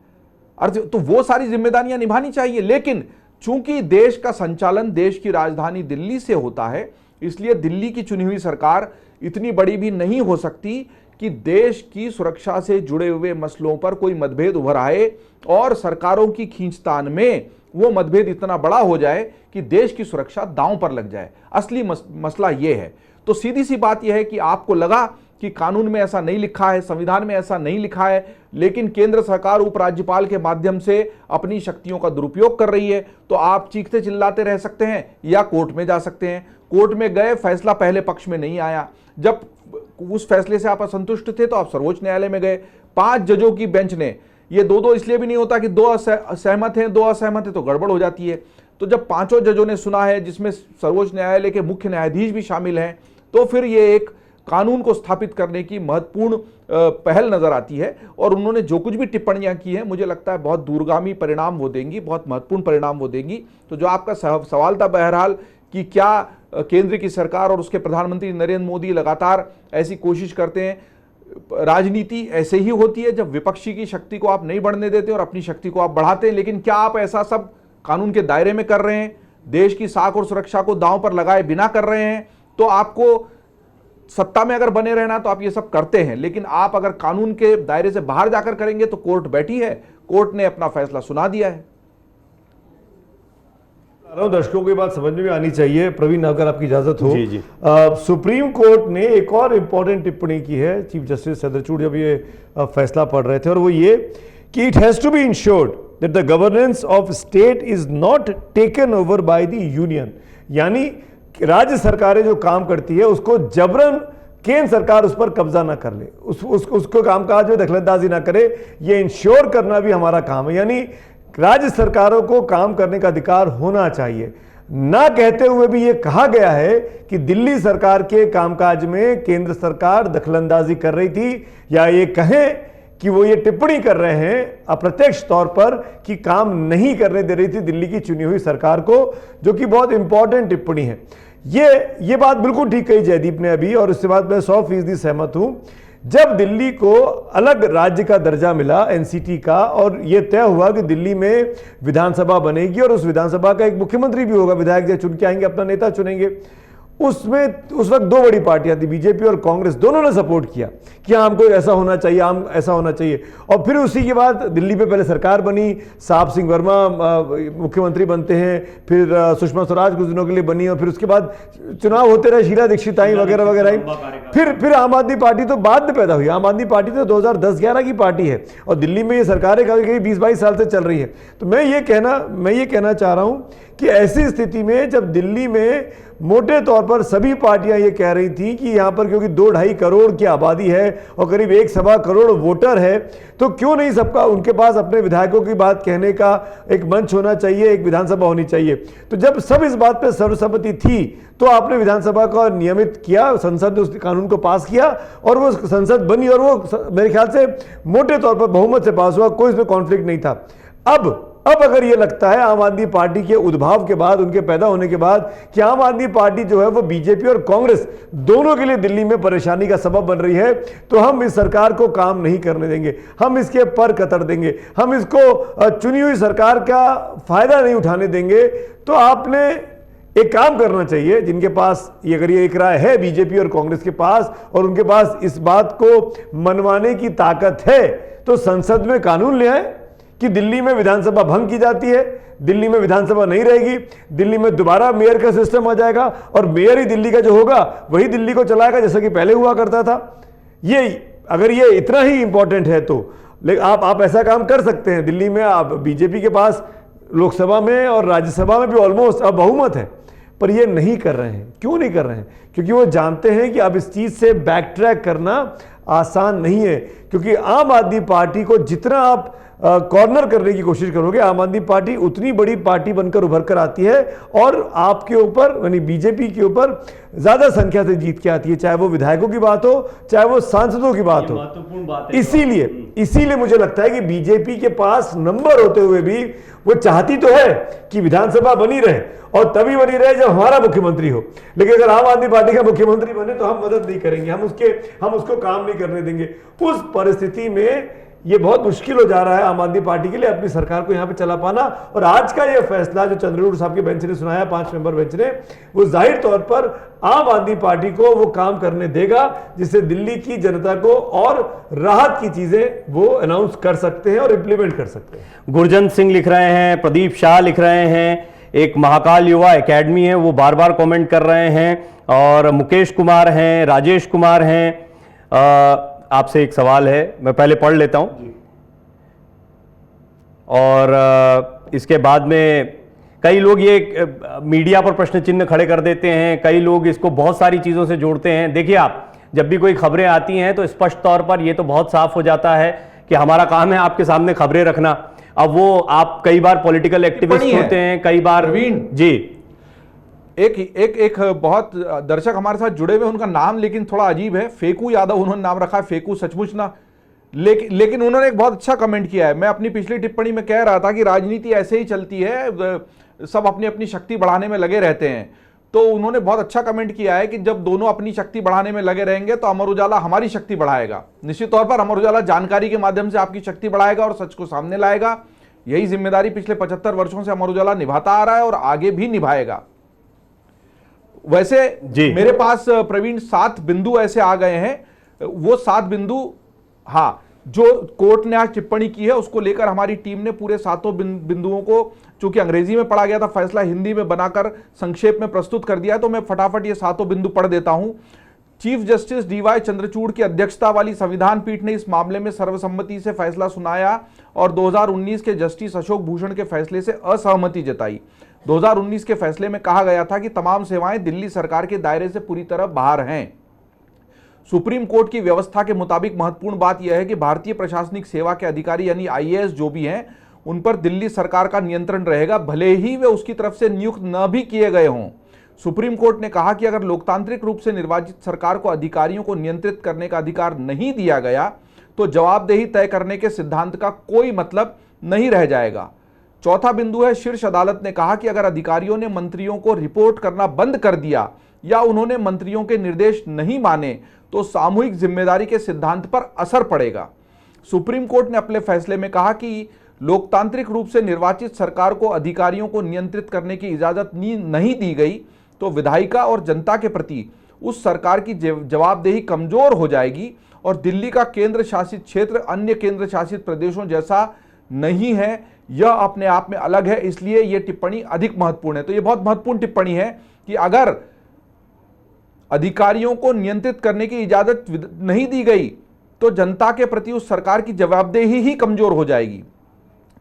तो वो सारी जिम्मेदारियां निभानी चाहिए। लेकिन चूंकि देश का संचालन देश की राजधानी दिल्ली से होता है, इसलिए दिल्ली की चुनी हुई सरकार इतनी बड़ी भी नहीं हो सकती कि देश की सुरक्षा से जुड़े हुए मसलों पर कोई मतभेद उभर आए और सरकारों की खींचतान में वो मतभेद इतना बड़ा हो जाए कि देश की सुरक्षा दांव पर लग जाए। असली मसला ये है। तो सीधी सी बात यह है कि आपको लगा कि कानून में ऐसा नहीं लिखा है, संविधान में ऐसा नहीं लिखा है, लेकिन केंद्र सरकार उपराज्यपाल के माध्यम से अपनी शक्तियों का दुरुपयोग कर रही है, तो आप चीखते चिल्लाते रह सकते हैं या कोर्ट में जा सकते हैं। कोर्ट में गए, फैसला पहले पक्ष में नहीं आया, जब उस फैसले से आप असंतुष्ट थे तो आप सर्वोच्च न्यायालय में गए। 5 जजों की बेंच ने, ये दो इसलिए भी नहीं होता कि 2 सहमत हैं 2 असहमत हैं तो गड़बड़ हो जाती है, तो जब 5 जजों ने सुना है, जिसमें सर्वोच्च न्यायालय के मुख्य न्यायाधीश भी शामिल हैं, तो फिर ये एक कानून को स्थापित करने की महत्वपूर्ण पहल नजर आती है। और उन्होंने जो कुछ भी टिप्पणियां की हैं, मुझे लगता है बहुत दूरगामी परिणाम वो देंगी, बहुत महत्वपूर्ण परिणाम वो देंगी। तो जो आपका सवाल था बहरहाल कि क्या केंद्र की सरकार और उसके प्रधानमंत्री नरेंद्र मोदी लगातार ऐसी कोशिश करते हैं, राजनीति ऐसे ही होती है जब विपक्षी की शक्ति को आप नहीं बढ़ने देते और अपनी शक्ति को आप बढ़ाते हैं। लेकिन क्या आप ऐसा सब कानून के दायरे में कर रहे हैं, देश की साख और सुरक्षा को दांव पर लगाए बिना कर रहे हैं? तो आपको सत्ता में अगर बने रहना तो आप ये सब करते हैं, लेकिन आप अगर कानून के दायरे से बाहर जाकर करेंगे तो कोर्ट बैठी है, कोर्ट ने अपना फैसला सुना दिया है। दर्शकों को ये बात समझ में आनी चाहिए। प्रवीण, अगर आपकी इजाजत हो, जी जी। सुप्रीम कोर्ट ने एक और इंपॉर्टेंट टिप्पणी की है चीफ जस्टिस चंद्रचूड़ जब ये फैसला पढ़ रहे थे, और वो ये कि it has to be ensured that the governance of state is not taken over by the union. यानी राज्य सरकारें जो काम करती है उसको जबरन केंद्र सरकार उस पर कब्जा ना कर ले, उसको कामकाज में दखलंदाजी ना करे, ये इंश्योर करना भी हमारा काम है। यानी राज्य सरकारों को काम करने का अधिकार होना चाहिए। ना कहते हुए भी ये कहा गया है कि दिल्ली सरकार के कामकाज में केंद्र सरकार दखलंदाजी कर रही थी, या ये कहें कि वो ये टिप्पणी कर रहे हैं अप्रत्यक्ष तौर पर कि काम नहीं करने दे रही थी दिल्ली की चुनी हुई सरकार को, जो कि बहुत इंपॉर्टेंट टिप्पणी है। ये बात बिल्कुल ठीक कही जयदीप ने अभी, और उसके बाद मैं 100% सहमत हूं। जब दिल्ली को अलग राज्य का दर्जा मिला एनसीटी का, और यह तय हुआ कि दिल्ली में विधानसभा बनेगी और उस विधानसभा का एक मुख्यमंत्री भी होगा, विधायक जो चुन के आएंगे अपना नेता चुनेंगे, उसमें उस वक्त 2 बड़ी पार्टियां थी, बीजेपी और कांग्रेस, दोनों ने सपोर्ट किया कि हमको ऐसा होना चाहिए, हम ऐसा होना चाहिए। और फिर उसी के बाद दिल्ली में पहले सरकार बनी, साहब सिंह वर्मा मुख्यमंत्री बनते हैं, फिर सुषमा स्वराज कुछ दिनों के लिए बनी, और फिर उसके बाद चुनाव होते रहे, शीला दीक्षित आई वगैरह वगैरह आई। फिर आम आदमी पार्टी तो बाद में पैदा हुई। आम आदमी पार्टी तो 2010-11 की पार्टी है, और दिल्ली में ये सरकारें कभी 20-22 साल से चल रही है। तो मैं ये कहना चाह रहा हूं कि ऐसी स्थिति में जब दिल्ली में मोटे तौर पर सभी पार्टियां ये कह रही थी कि यहां पर क्योंकि 2-2.5 करोड़ की आबादी है और करीब 1-1.25 करोड़ वोटर है, तो क्यों नहीं सबका उनके पास अपने विधायकों की बात कहने का एक मंच होना चाहिए, एक विधानसभा होनी चाहिए। तो जब सब इस बात पर सर्वसम्मति थी तो आपने विधानसभा को नियमित किया, संसद ने उस कानून को पास किया और वो संसद बनी, और वो मेरे ख्याल से मोटे तौर पर बहुमत से पास हुआ, कोई इसमें कॉन्फ्लिक्ट नहीं था। अब अगर ये लगता है आम आदमी पार्टी के उद्भाव के बाद, उनके पैदा होने के बाद, कि आम आदमी पार्टी जो है वो बीजेपी और कांग्रेस दोनों के लिए दिल्ली में परेशानी का सबब बन रही है, तो हम इस सरकार को काम नहीं करने देंगे, हम इसके पर कतर देंगे, हम इसको चुनी हुई सरकार का फायदा नहीं उठाने देंगे। तो आपने एक काम करना चाहिए, जिनके पास अगर ये एक राय है बीजेपी और कांग्रेस के पास, और उनके पास इस बात को मनवाने की ताकत है, तो संसद में कानून ले आए कि दिल्ली में विधानसभा भंग की जाती है, दिल्ली में विधानसभा नहीं रहेगी, दिल्ली में दोबारा मेयर का सिस्टम आ जाएगा, और मेयर ही दिल्ली का जो होगा वही दिल्ली को चलाएगा जैसा कि पहले हुआ करता था। अगर ये इतना ही इंपॉर्टेंट है तो लेकिन आप ऐसा काम कर सकते हैं। दिल्ली में आप बीजेपी के पास लोकसभा में और राज्यसभा में भी ऑलमोस्ट अब बहुमत है, पर ये नहीं कर रहे हैं। क्यों नहीं कर रहे हैं? क्योंकि वो जानते हैं कि अब इस चीज से बैक ट्रैक करना आसान नहीं है, क्योंकि आम आदमी पार्टी को जितना आप कॉर्नर करने की कोशिश करोगे, आम आदमी पार्टी उतनी बड़ी पार्टी बनकर उभर कर आती है और आपके ऊपर यानी बीजेपी के ऊपर ज्यादा संख्या से जीत के आती है, चाहे वो विधायकों की बात हो चाहे वो सांसदों की बात हो। महत्वपूर्ण बात है। इसीलिए मुझे लगता है कि बीजेपी के पास नंबर होते हुए भी वो चाहती तो है कि विधानसभा बनी रहे और तभी बनी रहे जब हमारा मुख्यमंत्री हो, लेकिन अगर आम आदमी पार्टी का मुख्यमंत्री बने तो हम मदद नहीं करेंगे, हम उसको काम नहीं करने देंगे। उस परिस्थिति में ये बहुत मुश्किल हो जा रहा है आम आदमी पार्टी के लिए अपनी सरकार को यहां पे चला पाना। और आज का ये फैसला जो चंद्रचूड़ साहब के बेंच ने सुनाया, 5 मेंबर बेंच ने, वो जाहिर तौर पर आम आदमी पार्टी को वो काम करने देगा जिससे दिल्ली की जनता को और राहत की चीजें वो अनाउंस कर सकते हैं और इंप्लीमेंट कर सकते हैं। गुरजंत सिंह लिख रहे हैं, प्रदीप शाह लिख रहे हैं, एक महाकाल युवा एकेडमी है वो बार बार कमेंट कर रहे हैं, और मुकेश कुमार हैं, राजेश कुमार हैं। आपसे एक सवाल है, मैं पहले पढ़ लेता हूं और इसके बाद में कई लोग ये मीडिया पर प्रश्न चिन्ह खड़े कर देते हैं, कई लोग इसको बहुत सारी चीज़ों से जोड़ते हैं। देखिए, आप जब भी कोई खबरें आती हैं तो स्पष्ट तौर पर ये तो बहुत साफ हो जाता है कि हमारा काम है आपके सामने खबरें रखना। अब वो आप कई बार पॉलिटिकल एक्टिविस्ट होते हैं, कई बार जी एक बहुत दर्शक हमारे साथ जुड़े हुए, उनका नाम लेकिन थोड़ा अजीब है, फेकू यादव उन्होंने नाम रखा है। फेकू सचमुच ना, लेकिन उन्होंने एक बहुत अच्छा कमेंट किया है। मैं अपनी पिछली टिप्पणी में कह रहा था कि राजनीति ऐसे ही चलती है, सब अपनी अपनी शक्ति बढ़ाने में लगे रहते हैं। तो उन्होंने बहुत अच्छा कमेंट किया है कि जब दोनों अपनी शक्ति बढ़ाने में लगे रहेंगे तो अमर उजाला हमारी शक्ति बढ़ाएगा। निश्चित तौर पर अमर उजाला जानकारी के माध्यम से आपकी शक्ति बढ़ाएगा और सच को सामने लाएगा। यही जिम्मेदारी पिछले 75 वर्षों से अमर उजाला निभाता आ रहा है और आगे भी निभाएगा। वैसे मेरे पास प्रवीण 7 बिंदु ऐसे आ गए हैं, वो 7 बिंदु, हाँ, जो कोर्ट ने आज टिप्पणी की है उसको लेकर हमारी टीम ने पूरे 7 बिंदुओं को, चूंकि अंग्रेजी में पढ़ा गया था, फैसला हिंदी में बनाकर संक्षेप में प्रस्तुत कर दिया, तो मैं फटाफट ये 7 बिंदु पढ़ देता हूं। चीफ जस्टिस डीवाई चंद्रचूड़ की अध्यक्षता वाली संविधान पीठ ने इस मामले में सर्वसम्मति से फैसला सुनाया और 2019 के जस्टिस अशोक भूषण के फैसले से असहमति जताई। 2019 के फैसले में कहा गया था कि तमाम सेवाएं दिल्ली सरकार के दायरे से पूरी तरह बाहर हैं। सुप्रीम कोर्ट की व्यवस्था के मुताबिक महत्वपूर्ण बात यह है कि भारतीय प्रशासनिक सेवा के अधिकारी यानी आईएएस जो भी हैं, उन पर दिल्ली सरकार का नियंत्रण रहेगा, भले ही वे उसकी तरफ से नियुक्त न भी किए गए हों। सुप्रीम कोर्ट ने कहा कि अगर लोकतांत्रिक रूप से निर्वाचित सरकार को अधिकारियों को नियंत्रित करने का अधिकार नहीं दिया गया तो जवाबदेही तय करने के सिद्धांत का कोई मतलब नहीं रह जाएगा। चौथा बिंदु है, शीर्ष अदालत ने कहा कि अगर अधिकारियों ने मंत्रियों को रिपोर्ट करना बंद कर दिया या उन्होंने मंत्रियों के निर्देश नहीं माने तो सामूहिक जिम्मेदारी के सिद्धांत पर असर पड़ेगा। सुप्रीम कोर्ट ने अपने फैसले में कहा कि लोकतांत्रिक रूप से निर्वाचित सरकार को अधिकारियों को नियंत्रित करने की इजाजत नहीं दी गई तो विधायिका और जनता के प्रति उस सरकार की जवाबदेही कमजोर हो जाएगी और दिल्ली का केंद्र शासित क्षेत्र अन्य केंद्र शासित प्रदेशों जैसा नहीं है, यह अपने आप में अलग है, इसलिए यह टिप्पणी अधिक महत्वपूर्ण है। तो यह बहुत महत्वपूर्ण टिप्पणी है कि अगर अधिकारियों को नियंत्रित करने की इजाजत नहीं दी गई तो जनता के प्रति उस सरकार की जवाबदेही ही कमजोर हो जाएगी।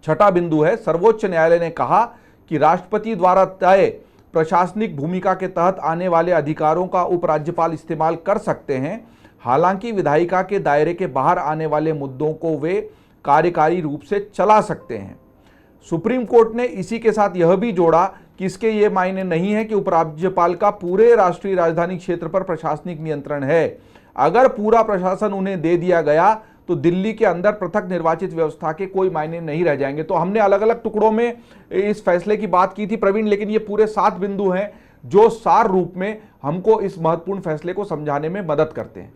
छठा बिंदु है, सर्वोच्च न्यायालय ने कहा कि राष्ट्रपति द्वारा तय प्रशासनिक भूमिका के तहत आने वाले अधिकारों का उपराज्यपाल इस्तेमाल कर सकते हैं, हालांकि विधायिका के दायरे के बाहर आने वाले मुद्दों को वे कार्यकारी रूप से चला सकते हैं। सुप्रीम कोर्ट ने इसी के साथ यह भी जोड़ा कि इसके ये मायने नहीं है कि उपराज्यपाल का पूरे राष्ट्रीय राजधानी क्षेत्र पर प्रशासनिक नियंत्रण है। अगर पूरा प्रशासन उन्हें दे दिया गया तो दिल्ली के अंदर पृथक निर्वाचित व्यवस्था के कोई मायने नहीं रह जाएंगे। तो हमने अलग अलग टुकड़ों में इस फैसले की बात की थी प्रवीण, लेकिन ये पूरे 7 बिंदु हैं जो सार रूप में हमको इस महत्वपूर्ण फैसले को समझाने में मदद करते हैं।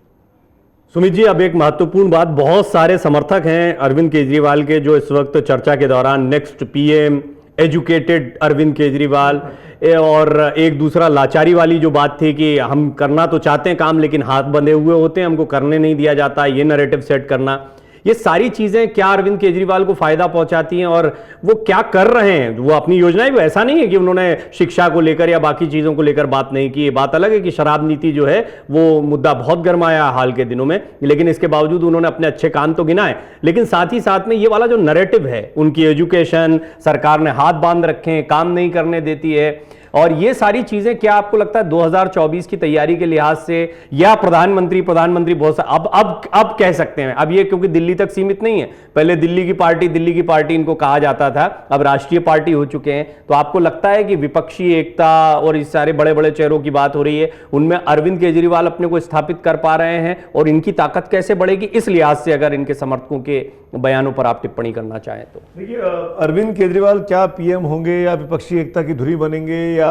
सुमित जी, अब एक महत्वपूर्ण बात, बहुत सारे समर्थक हैं अरविंद केजरीवाल के जो इस वक्त चर्चा के दौरान next PM, educated Arvind Kejriwal, और एक दूसरा लाचारी वाली जो बात थी कि हम करना तो चाहते हैं काम लेकिन हाथ बंधे हुए होते हैं, हमको करने नहीं दिया जाता, ये नैरेटिव सेट करना, ये सारी चीजें क्या अरविंद केजरीवाल को फायदा पहुंचाती हैं और वो क्या कर रहे हैं? वो अपनी योजनाएं भी, ऐसा नहीं है कि उन्होंने शिक्षा को लेकर या बाकी चीजों को लेकर बात नहीं की। बात अलग है कि शराब नीति जो है वो मुद्दा बहुत गर्माया हाल के दिनों में, लेकिन इसके बावजूद उन्होंने अपने अच्छे काम तो गिनाए, लेकिन साथ ही साथ में ये वाला जो नैरेटिव है, उनकी एजुकेशन, सरकार ने हाथ बांध रखे हैं, काम नहीं करने देती है, और ये सारी चीजें क्या आपको लगता है 2024 की तैयारी के लिहाज से, या प्रधानमंत्री बहुत अब कह सकते हैं, अब ये क्योंकि दिल्ली तक सीमित नहीं है, पहले दिल्ली की पार्टी इनको कहा जाता था, अब राष्ट्रीय पार्टी हो चुके हैं, तो आपको लगता है कि विपक्षी एकता और इस सारे बड़े बड़े चेहरों की बात हो रही है, उनमें अरविंद केजरीवाल अपने को स्थापित कर पा रहे हैं, और इनकी ताकत कैसे बढ़ेगी इस लिहाज से, अगर इनके समर्थकों के बयानों पर आप टिप्पणी करना चाहें तो? देखिए, अरविंद केजरीवाल क्या पीएम होंगे या विपक्षी एकता की धुरी बनेंगे या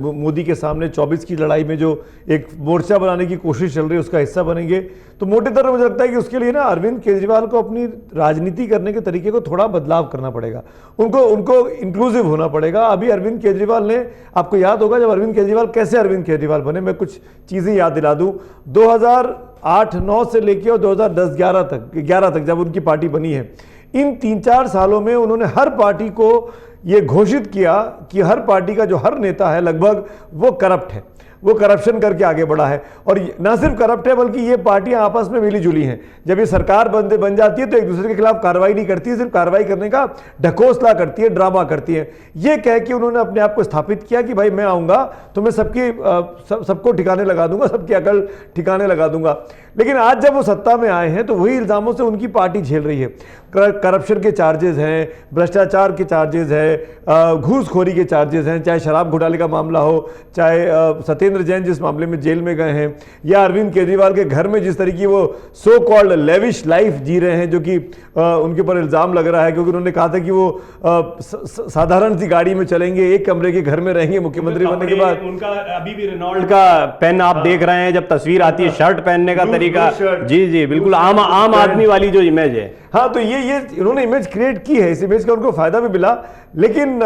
मोदी के सामने 24 की लड़ाई में जो एक मोर्चा बनाने की कोशिश चल रही है उसका हिस्सा बनेंगे, तो मोटे तौर पर मुझे लगता है कि उसके लिए ना अरविंद केजरीवाल को अपनी राजनीति करने के तरीके को थोड़ा बदलाव करना पड़ेगा, उनको इंक्लूसिव होना पड़ेगा। अभी अरविंद केजरीवाल ने, आपको याद होगा जब अरविंद केजरीवाल बने, मैं कुछ चीज़ें याद दिला दूं, 2008-9 से लेकर और 2010-11 तक जब उनकी पार्टी बनी है, इन 3-4 सालों में उन्होंने हर पार्टी को ये घोषित किया कि हर पार्टी का जो हर नेता है लगभग वो करप्ट है, वो करप्शन करके आगे बढ़ा है। और ना सिर्फ करप्ट है बल्कि ये पार्टियां आपस में मिली जुली हैं। जब ये सरकार बन जाती है तो एक दूसरे के खिलाफ कार्रवाई नहीं करती, सिर्फ कार्रवाई करने का ढकोसला करती है, ड्रामा करती है। ये कह के उन्होंने अपने आप को स्थापित किया कि भाई मैं आऊँगा तो मैं सबको ठिकाने लगा दूंगा, सबकी अकल ठिकाने लगा दूंगा। लेकिन आज जब वो सत्ता में आए हैं तो वही इल्ज़ामों से उनकी पार्टी झेल रही है। करप्शन के चार्जेस हैं, भ्रष्टाचार के चार्जेस हैं, घूसखोरी के चार्जेस हैं, चाहे शराब घोटाले का मामला हो, चाहे सत्येंद्र जैन जिस मामले में जेल में गए हैं, या अरविंद केजरीवाल के घर में जिस तरीके वो सो कॉल्ड लेविश लाइफ जी रहे हैं, जो कि उनके ऊपर इल्ज़ाम लग रहा है क्योंकि उन्होंने कहा था कि वो साधारण सी गाड़ी में चलेंगे, एक कमरे के घर में रहेंगे मुख्यमंत्री बनने के बाद। उनका अभी भी रेनॉल्ड का पेन आप देख रहे हैं, जब तस्वीर आती है शर्ट पहनने का तरीका, जी बिल्कुल आम आदमी वाली जो इमेज है। हाँ, तो ये इन्होंने इमेज क्रिएट की है, इस इमेज का उनको फायदा भी मिला। लेकिन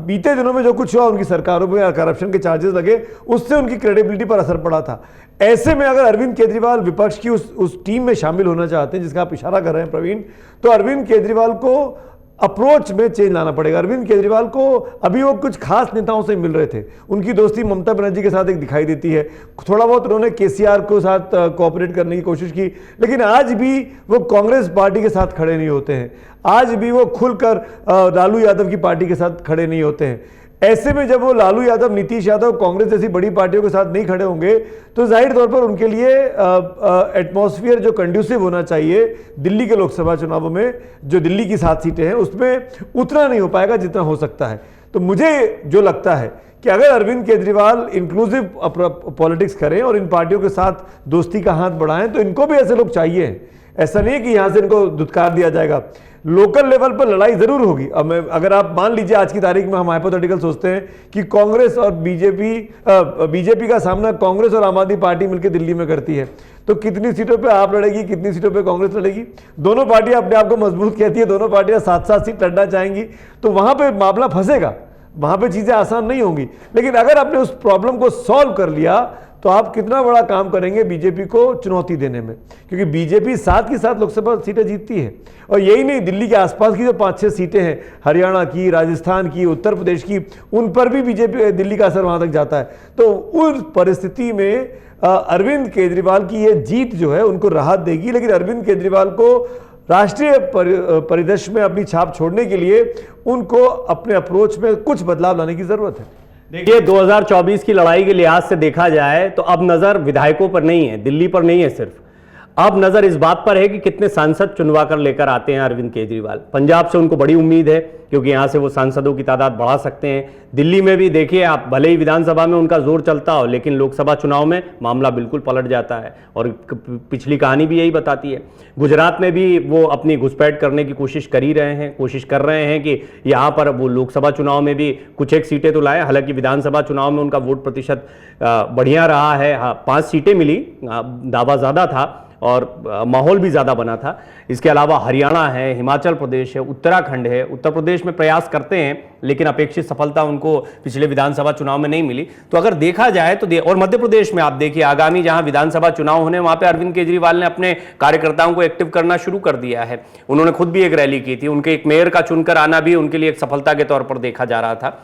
बीते दिनों में जो कुछ हुआ, उनकी सरकारों में करप्शन के चार्जेस लगे, उससे उनकी क्रेडिबिलिटी पर असर पड़ा था। ऐसे में अगर अरविंद केजरीवाल विपक्ष की उस टीम में शामिल होना चाहते हैं जिसका आप इशारा कर रहे हैं प्रवीण, तो अरविंद केजरीवाल को अप्रोच में चेंज लाना पड़ेगा। अरविंद केजरीवाल को अभी वो कुछ खास नेताओं से मिल रहे थे, उनकी दोस्ती ममता बनर्जी के साथ एक दिखाई देती है, थोड़ा बहुत उन्होंने केसीआर को साथ कोऑपरेट करने की कोशिश की, लेकिन आज भी वो कांग्रेस पार्टी के साथ खड़े नहीं होते हैं, आज भी वो खुलकर लालू यादव की पार्टी के साथ खड़े नहीं होते हैं। ऐसे में जब वो लालू यादव, नीतीश यादव, कांग्रेस जैसी बड़ी पार्टियों के साथ नहीं खड़े होंगे तो जाहिर तौर पर उनके लिए एटमॉस्फेयर जो कंड्यूसिव होना चाहिए दिल्ली के लोकसभा चुनावों में, जो दिल्ली की 7 सीटें हैं उसमें उतना नहीं हो पाएगा जितना हो सकता है। तो मुझे जो लगता है कि अगर अरविंद केजरीवाल इंक्लूसिव पॉलिटिक्स करें और इन पार्टियों के साथ दोस्ती का हाथ बढ़ाएं, तो इनको भी ऐसे लोग चाहिए। ऐसा नहीं है कि यहां से इनको धुतकार दिया जाएगा, लोकल लेवल पर लड़ाई जरूर होगी। अब अगर आप मान लीजिए आज की तारीख में हम हाइपोथेटिकल सोचते हैं कि कांग्रेस और बीजेपी का सामना कांग्रेस और आम आदमी पार्टी मिलकर दिल्ली में करती है, तो कितनी सीटों पे आप लड़ेगी, कितनी सीटों पे कांग्रेस लड़ेगी? दोनों पार्टियां अपने आप को मजबूत कहती है, दोनों पार्टियां 7-7 सीट लड़ना चाहेंगी, तो वहां पे मामला फंसेगा, वहां पे चीजें आसान नहीं होंगी। लेकिन अगर आपने उस प्रॉब्लम को सॉल्व कर लिया तो आप कितना बड़ा काम करेंगे बीजेपी को चुनौती देने में, क्योंकि बीजेपी 7 की 7 लोकसभा सीटें जीतती है। और यही नहीं, दिल्ली के आसपास की जो 5-6 सीटें हैं, हरियाणा की, राजस्थान की, उत्तर प्रदेश की, उन पर भी बीजेपी, दिल्ली का असर वहां तक जाता है। तो उस परिस्थिति में अरविंद केजरीवाल की ये जीत जो है उनको राहत देगी। लेकिन अरविंद केजरीवाल को राष्ट्रीय परिदृश्य में अपनी छाप छोड़ने के लिए उनको अपने अप्रोच में कुछ बदलाव लाने की जरूरत है। देखिए 2024 की लड़ाई के लिहाज से देखा जाए तो अब नजर विधायकों पर नहीं है, दिल्ली पर नहीं है सिर्फ, अब नजर इस बात पर है कि कितने सांसद चुनवा कर लेकर आते हैं अरविंद केजरीवाल। पंजाब से उनको बड़ी उम्मीद है क्योंकि यहां से वो सांसदों की तादाद बढ़ा सकते हैं। दिल्ली में भी देखिए आप, भले ही विधानसभा में उनका जोर चलता हो लेकिन लोकसभा चुनाव में मामला बिल्कुल पलट जाता है और पिछली कहानी भी यही बताती है। गुजरात में भी वो अपनी घुसपैठ करने की कोशिश कर रहे हैं कि यहाँ पर वो लोकसभा चुनाव में भी कुछ एक सीटें तो लाए। हालांकि विधानसभा चुनाव में उनका वोट प्रतिशत बढ़िया रहा है, हाँ 5 सीटें मिली, दावा ज़्यादा था और माहौल भी ज़्यादा बना था। इसके अलावा हरियाणा है, हिमाचल प्रदेश है, उत्तराखंड है, उत्तर प्रदेश में प्रयास करते हैं लेकिन अपेक्षित सफलता उनको पिछले विधानसभा चुनाव में नहीं मिली। तो अगर देखा जाए तो और मध्य प्रदेश में आप देखिए आगामी जहां विधानसभा चुनाव होने, वहां पे अरविंद केजरीवाल ने अपने कार्यकर्ताओं को एक्टिव करना शुरू कर दिया है। उन्होंने खुद भी एक रैली की थी, उनके एक मेयर का चुनकर आना भी उनके लिए एक सफलता के तौर पर देखा जा रहा था।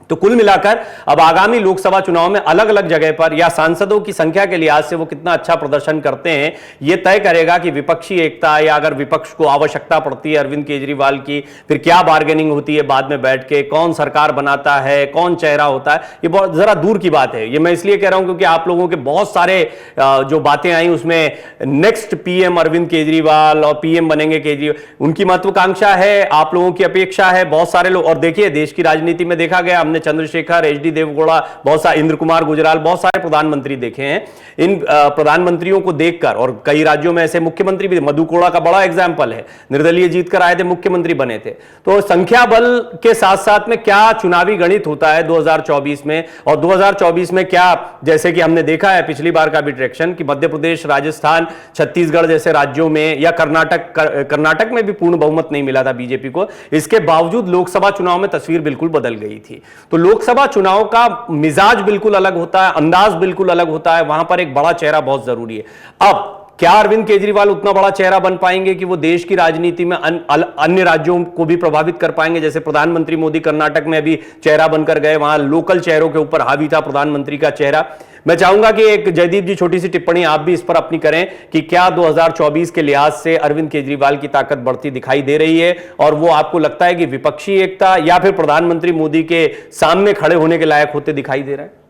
तो कुल मिलाकर अब आगामी लोकसभा चुनाव में अलग अलग जगह पर या सांसदों की संख्या के लिहाज से वो कितना अच्छा प्रदर्शन करते हैं, यह तय करेगा कि विपक्षी एकता, या अगर विपक्ष को आवश्यकता पड़ती है अरविंद केजरीवाल की, फिर क्या बार्गेनिंग होती है बाद में बैठ के, कौन सरकार बनाता है, कौन चेहरा होता है, ये बहुत जरा दूर की बात है। ये मैं इसलिए कह रहा हूं क्योंकि आप लोगों के बहुत सारे जो बातें आई उसमें नेक्स्ट पीएम अरविंद केजरीवाल और पीएम बनेंगे केजरीवाल, उनकी महत्वाकांक्षा है, आप लोगों की अपेक्षा है, बहुत सारे लोग। और देखिए देश की राजनीति में देखा गया, हमने चंद्रशेखर, एचडी देवगौड़ा, बहुत सारे, इंद्र कुमार गुजराल, बहुत सारे प्रधानमंत्री देखे हैं। इन प्रधानमंत्रियों को देखकर, और कई राज्यों में ऐसे मुख्यमंत्री भी, मधु कोड़ा का बड़ा एग्जांपल है, निर्दलीय जीतकर आए थे, मुख्यमंत्री बने थे। तो संख्या बल के साथ साथ में क्या चुनावी गणित होता है 2024 में, और 2024 में क्या, जैसे कि हमने देखा है पिछली बार का भी ट्रैक्शन कि मध्य प्रदेश, राजस्थान, छत्तीसगढ़ जैसे राज्यों में, या कर्नाटक में भी पूर्ण बहुमत नहीं मिला था बीजेपी को, इसके बावजूद लोकसभा चुनाव में तस्वीर बिल्कुल बदल गई थी। तो लोकसभा चुनाव का मिजाज बिल्कुल अलग होता है, अंदाज बिल्कुल अलग होता है, वहां पर एक बड़ा चेहरा बहुत जरूरी है। अब क्या अरविंद केजरीवाल उतना बड़ा चेहरा बन पाएंगे कि वो देश की राजनीति में अन्य राज्यों को भी प्रभावित कर पाएंगे? जैसे प्रधानमंत्री मोदी कर्नाटक में भी चेहरा बनकर गए, वहां लोकल चेहरों के ऊपर हावी था प्रधानमंत्री का चेहरा। मैं चाहूंगा कि एक जयदीप जी छोटी सी टिप्पणी आप भी इस पर अपनी करें कि क्या 2024 के लिहाज से अरविंद केजरीवाल की ताकत बढ़ती दिखाई दे रही है, और वो आपको लगता है कि विपक्षी एकता या फिर प्रधानमंत्री मोदी के सामने खड़े होने के लायक होते दिखाई दे रहा है?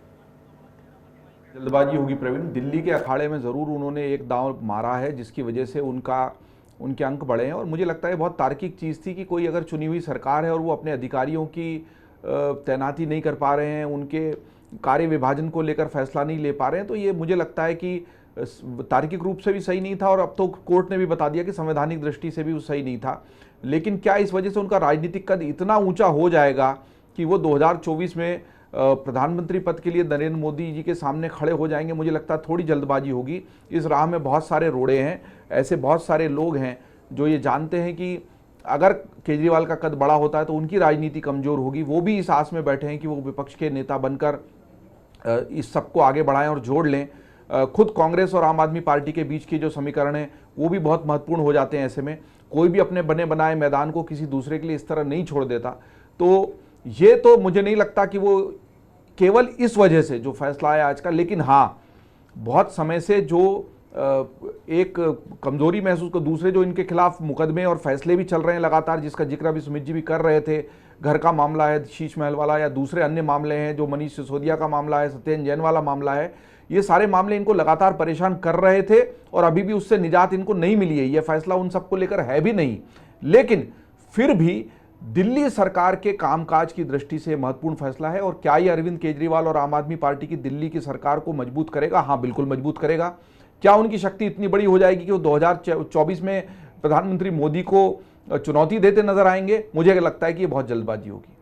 जल्दबाजी होगी प्रवीण। दिल्ली के अखाड़े में ज़रूर उन्होंने एक दांव मारा है जिसकी वजह से उनके अंक बढ़े हैं, और मुझे लगता है बहुत तार्किक चीज़ थी कि कोई अगर चुनी हुई सरकार है और वो अपने अधिकारियों की तैनाती नहीं कर पा रहे हैं, उनके कार्य विभाजन को लेकर फैसला नहीं ले पा रहे हैं, तो ये मुझे लगता है कि तार्किक रूप से भी सही नहीं था, और अब तो कोर्ट ने भी बता दिया कि संवैधानिक दृष्टि से भी वो सही नहीं था। लेकिन क्या इस वजह से उनका राजनीतिक कद इतना ऊंचा हो जाएगा कि वो 2024 में प्रधानमंत्री पद के लिए नरेंद्र मोदी जी के सामने खड़े हो जाएंगे? मुझे लगता है थोड़ी जल्दबाजी होगी। इस राह में बहुत सारे रोड़े हैं, ऐसे बहुत सारे लोग हैं जो ये जानते हैं कि अगर केजरीवाल का कद बड़ा होता है तो उनकी राजनीति कमजोर होगी। वो भी इस आस में बैठे हैं कि वो विपक्ष के नेता बनकर इस सबको आगे बढ़ाएं और जोड़ लें। खुद कांग्रेस और आम आदमी पार्टी के बीच के जो समीकरण हैं वो भी बहुत महत्वपूर्ण हो जाते हैं। ऐसे में कोई भी अपने बने बनाए मैदान को किसी दूसरे के लिए इस तरह नहीं छोड़ देता। तो ये तो मुझे नहीं लगता कि वो केवल इस वजह से जो फैसला आया आज का, लेकिन हाँ बहुत समय से जो एक कमजोरी महसूस कर, दूसरे जो इनके खिलाफ मुकदमे और फैसले भी चल रहे हैं लगातार, जिसका जिक्र अभी सुमित जी भी कर रहे थे, घर का मामला है शीश महल वाला, या दूसरे अन्य मामले हैं जो मनीष सिसोदिया का मामला है, सत्येंद्र जैन वाला मामला है, ये सारे मामले इनको लगातार परेशान कर रहे थे और अभी भी उससे निजात इनको नहीं मिली है। यह फैसला उन सबको लेकर है भी नहीं, लेकिन फिर भी दिल्ली सरकार के कामकाज की दृष्टि से महत्वपूर्ण फैसला है। और क्या ये अरविंद केजरीवाल और आम आदमी पार्टी की दिल्ली की सरकार को मजबूत करेगा? हाँ बिल्कुल मजबूत करेगा। क्या उनकी शक्ति इतनी बड़ी हो जाएगी कि वो 2024 में प्रधानमंत्री मोदी को चुनौती देते नजर आएंगे? मुझे लगता है कि ये बहुत जल्दबाजी होगी।